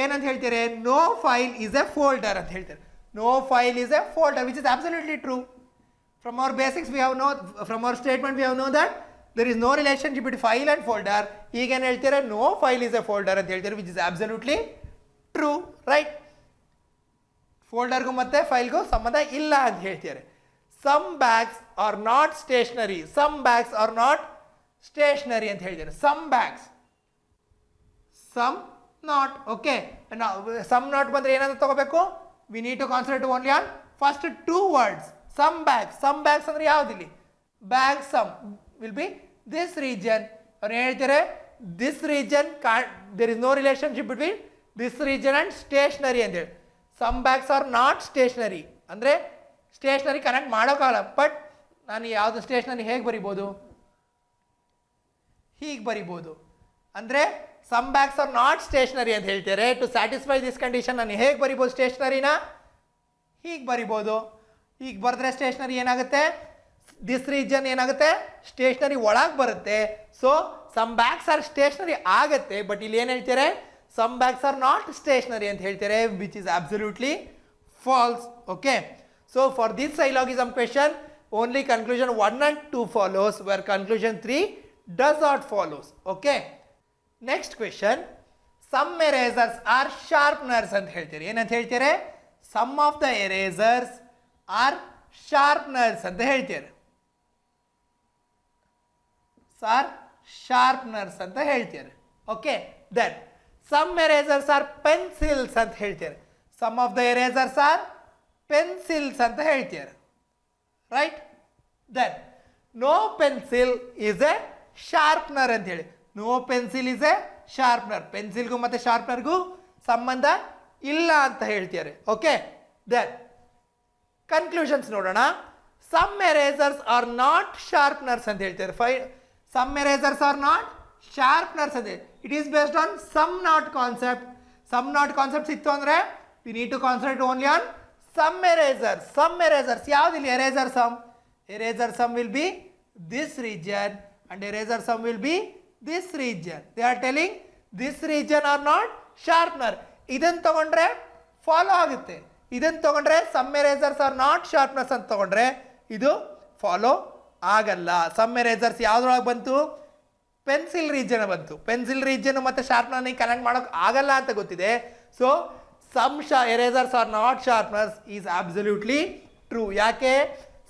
ಏನಂತ ಹೇಳ್ತಾರೆ? No file is a folder ಅಂತ ಹೇಳ್ತಾರೆ. No file is a folder, which is absolutely true. From our basics we have know, from our statement we have know that there is no relationship between file and folder. ಈಗೇನು ಹೇಳ್ತಾರೆ? No file is a folder ಅಂತ ಹೇಳ್ತಾರೆ, which is absolutely true. Right. ಫೋಲ್ಡರ್ಗೂ ಮತ್ತು ಫೈಲ್ಗೂ ಸಂಬಂಧ ಇಲ್ಲ ಅಂತ ಹೇಳ್ತಾರೆ. Some bags are not stationery. Some bags are not stationery ಅಂತ ಹೇಳ್ತಾರೆ. Some bags, some not. Okay, some not ಬಂದರೆ ಏನಂತ ತಗೋಬೇಕು? We need to concentrate only on first two words. Some bags. Some bags ಅಂದರೆ ಯಾವುದಿಲ್ಲಿ? Bag some will be this region. ಅವ್ರು ಹೇಳ್ತಾರೆ this region there is no relationship between this region and stationery ಅಂತೇಳಿ. Some bags are not stationery ಅಂದರೆ stationery connect ಮಾಡೋಕ್ಕಾಗಲ್ಲ. But ನಾನು ಯಾವುದು stationery ಹೇಗೆ ಬರಿಬೋದು? ಹೀಗೆ ಬರಿಬೋದು. ಅಂದರೆ some bags are not stationery ಅಂತ ಹೇಳ್ತಾರೆ. ಟು ಸ್ಯಾಟಿಸ್ಫೈ ದಿಸ್ ಕಂಡೀಷನ್ ನಾನು ಹೇಗೆ ಬರಿಬೋದು ಸ್ಟೇಷನರಿನ? ಹೀಗೆ ಬರಿಬೋದು. ಹೀಗೆ ಬರೆದ್ರೆ ಸ್ಟೇಷನರಿ ಏನಾಗುತ್ತೆ? ದಿಸ್ ರೀಜನ್ ಏನಾಗುತ್ತೆ? ಸ್ಟೇಷನರಿ ಒಳಗೆ ಬರುತ್ತೆ. So some bags are stationery ಆಗುತ್ತೆ. ಬಟ್ ಇಲ್ಲಿ ಏನು ಹೇಳ್ತಾರೆ? Some bags are not stationery ಅಂತ ಹೇಳ್ತಾರೆ, which is absolutely false. Okay, so for this syllogism question only conclusion 1 and 2 follows, where conclusion 3 does not follows. Okay, next question, some erasers are sharpeners ಅಂತ ಹೇಳ್ತೀರಿ. ಏನಂತ ಹೇಳ್ತೀರಿ? Some of the erasers are sharpeners ಅಂತ ಹೇಳ್ತೀರಿ. Sharpeners ಅಂತ ಹೇಳ್ತೀರಿ. Okay, then some erasers are pencils ಅಂತ ಹೇಳ್ತೀರಿ. Some of the erasers are pencils ಅಂತ ಹೇಳ್ತೀರಿ. Right? Then no pencil is a sharpener ಅಂತ ಹೇಳಿ. No pencil is a sharpener. ಪೆನ್ಸಿಲ್ಗೂ ಮತ್ತು ಶಾರ್ಪ್ನರ್ಗೂ ಸಂಬಂಧ ಇಲ್ಲ ಅಂತ ಹೇಳ್ತೀರಿ. ಓಕೆ, ದೆನ್ ಕನ್ಕ್ಲೂಷನ್ಸ್ ನೋಡೋಣ. Some erasers are not sharpeners ಅಂತ ಹೇಳ್ತಾರೆ. Some erasers are not sharpeners ಅಂತ. It is based on some not concept. Some not concepts ಇತ್ತು ಅಂದರೆ we need to concentrate only on some erasers. Some ಎರೇಸರ್ಸ್ ಯಾವುದಿಲ್ಲ? Eraser some. Eraser sum will be this region and eraser sum will be this region. They are telling this region are not sharpener. ಇದನ್ನು ತಗೊಂಡ್ರೆ follow ಆಗುತ್ತೆ. ಇದನ್ನು ತಗೊಂಡ್ರೆ some erasers are not sharpeners ಅಂತ ತಗೊಂಡ್ರೆ ಇದು follow ಆಗಲ್ಲ. ಸಮ್ ಎರೇಸರ್ಸ್ ಯಾವುದ್ರೊಳಗೆ ಬಂತು? ಪೆನ್ಸಿಲ್ ರೀಜನ್ ಬಂತು. ಪೆನ್ಸಿಲ್ ರೀಜನ್ ಮತ್ತು ಶಾರ್ಪ್ನರ್ನ ಕನೆಕ್ಟ್ ಮಾಡೋಕೆ ಆಗಲ್ಲ ಅಂತ ಗೊತ್ತಿದೆ. So some erasers are not sharpeners is absolutely true. ಯಾಕೆ?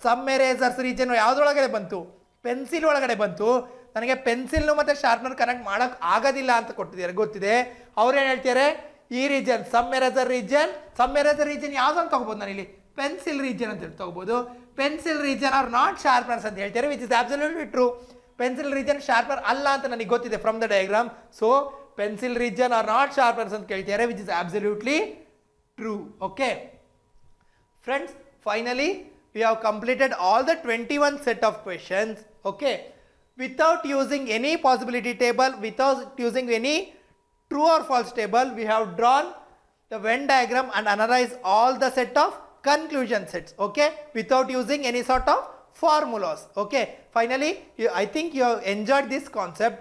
ಸಮ್ ಎರೇಸರ್ಸ್ ರೀಜನ್ ಯಾವುದ್ರೊಳಗಡೆ ಬಂತು? ಪೆನ್ಸಿಲ್ ಒಳಗಡೆ ಬಂತು. ನನಗೆ ಪೆನ್ಸಿಲ್ನು ಮತ್ತು ಶಾರ್ಪ್ನರ್ ಕನೆಕ್ಟ್ ಮಾಡೋಕೆ ಆಗೋದಿಲ್ಲ ಅಂತ ಕೊಟ್ಟಿದ್ದಾರೆ, ಗೊತ್ತಿದೆ. ಅವ್ರು ಏನು ಹೇಳ್ತಾರೆ? ಈ region some eraser region. Some eraser region ಯಾವುದನ್ನು ತೊಗೋಬೋದು? ನಾನು ಇಲ್ಲಿ ಪೆನ್ಸಿಲ್ ರೀಜನ್ ಅಂತ ತೊಗೋಬೋದು. Pencil region are not sharpeners ಅಂತ ಹೇಳ್ತಾರೆ, which is absolutely true. Pencil region sharpener ಅಲ್ಲ ಅಂತ ನನಗೆ ಗೊತ್ತಿದೆ from the diagram. So pencil region are not sharpeners ಅಂತ ಕೇಳ್ತಾರೆ, which is absolutely true. Okay friends, finally we have completed all the 21 set of questions. Okay, without using any possibility table, without using any true or false table, we have drawn the Venn diagram and analyzed all the set of conclusion sets. Okay, without using any sort of formulas. Okay, finally I think you have enjoyed this concept.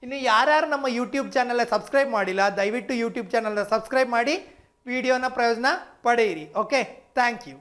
ಇನ್ನು ಯಾರ್ಯಾರು ನಮ್ಮ YouTube channel subscribe ಮಾಡಿಲ್ಲ, ದಯವಿಟ್ಟು YouTube ಚಾನಲ್ನ subscribe ಮಾಡಿ ವಿಡಿಯೋನ ಪ್ರಯೋಜನ ಪಡೆಯಿರಿ. Okay, thank you.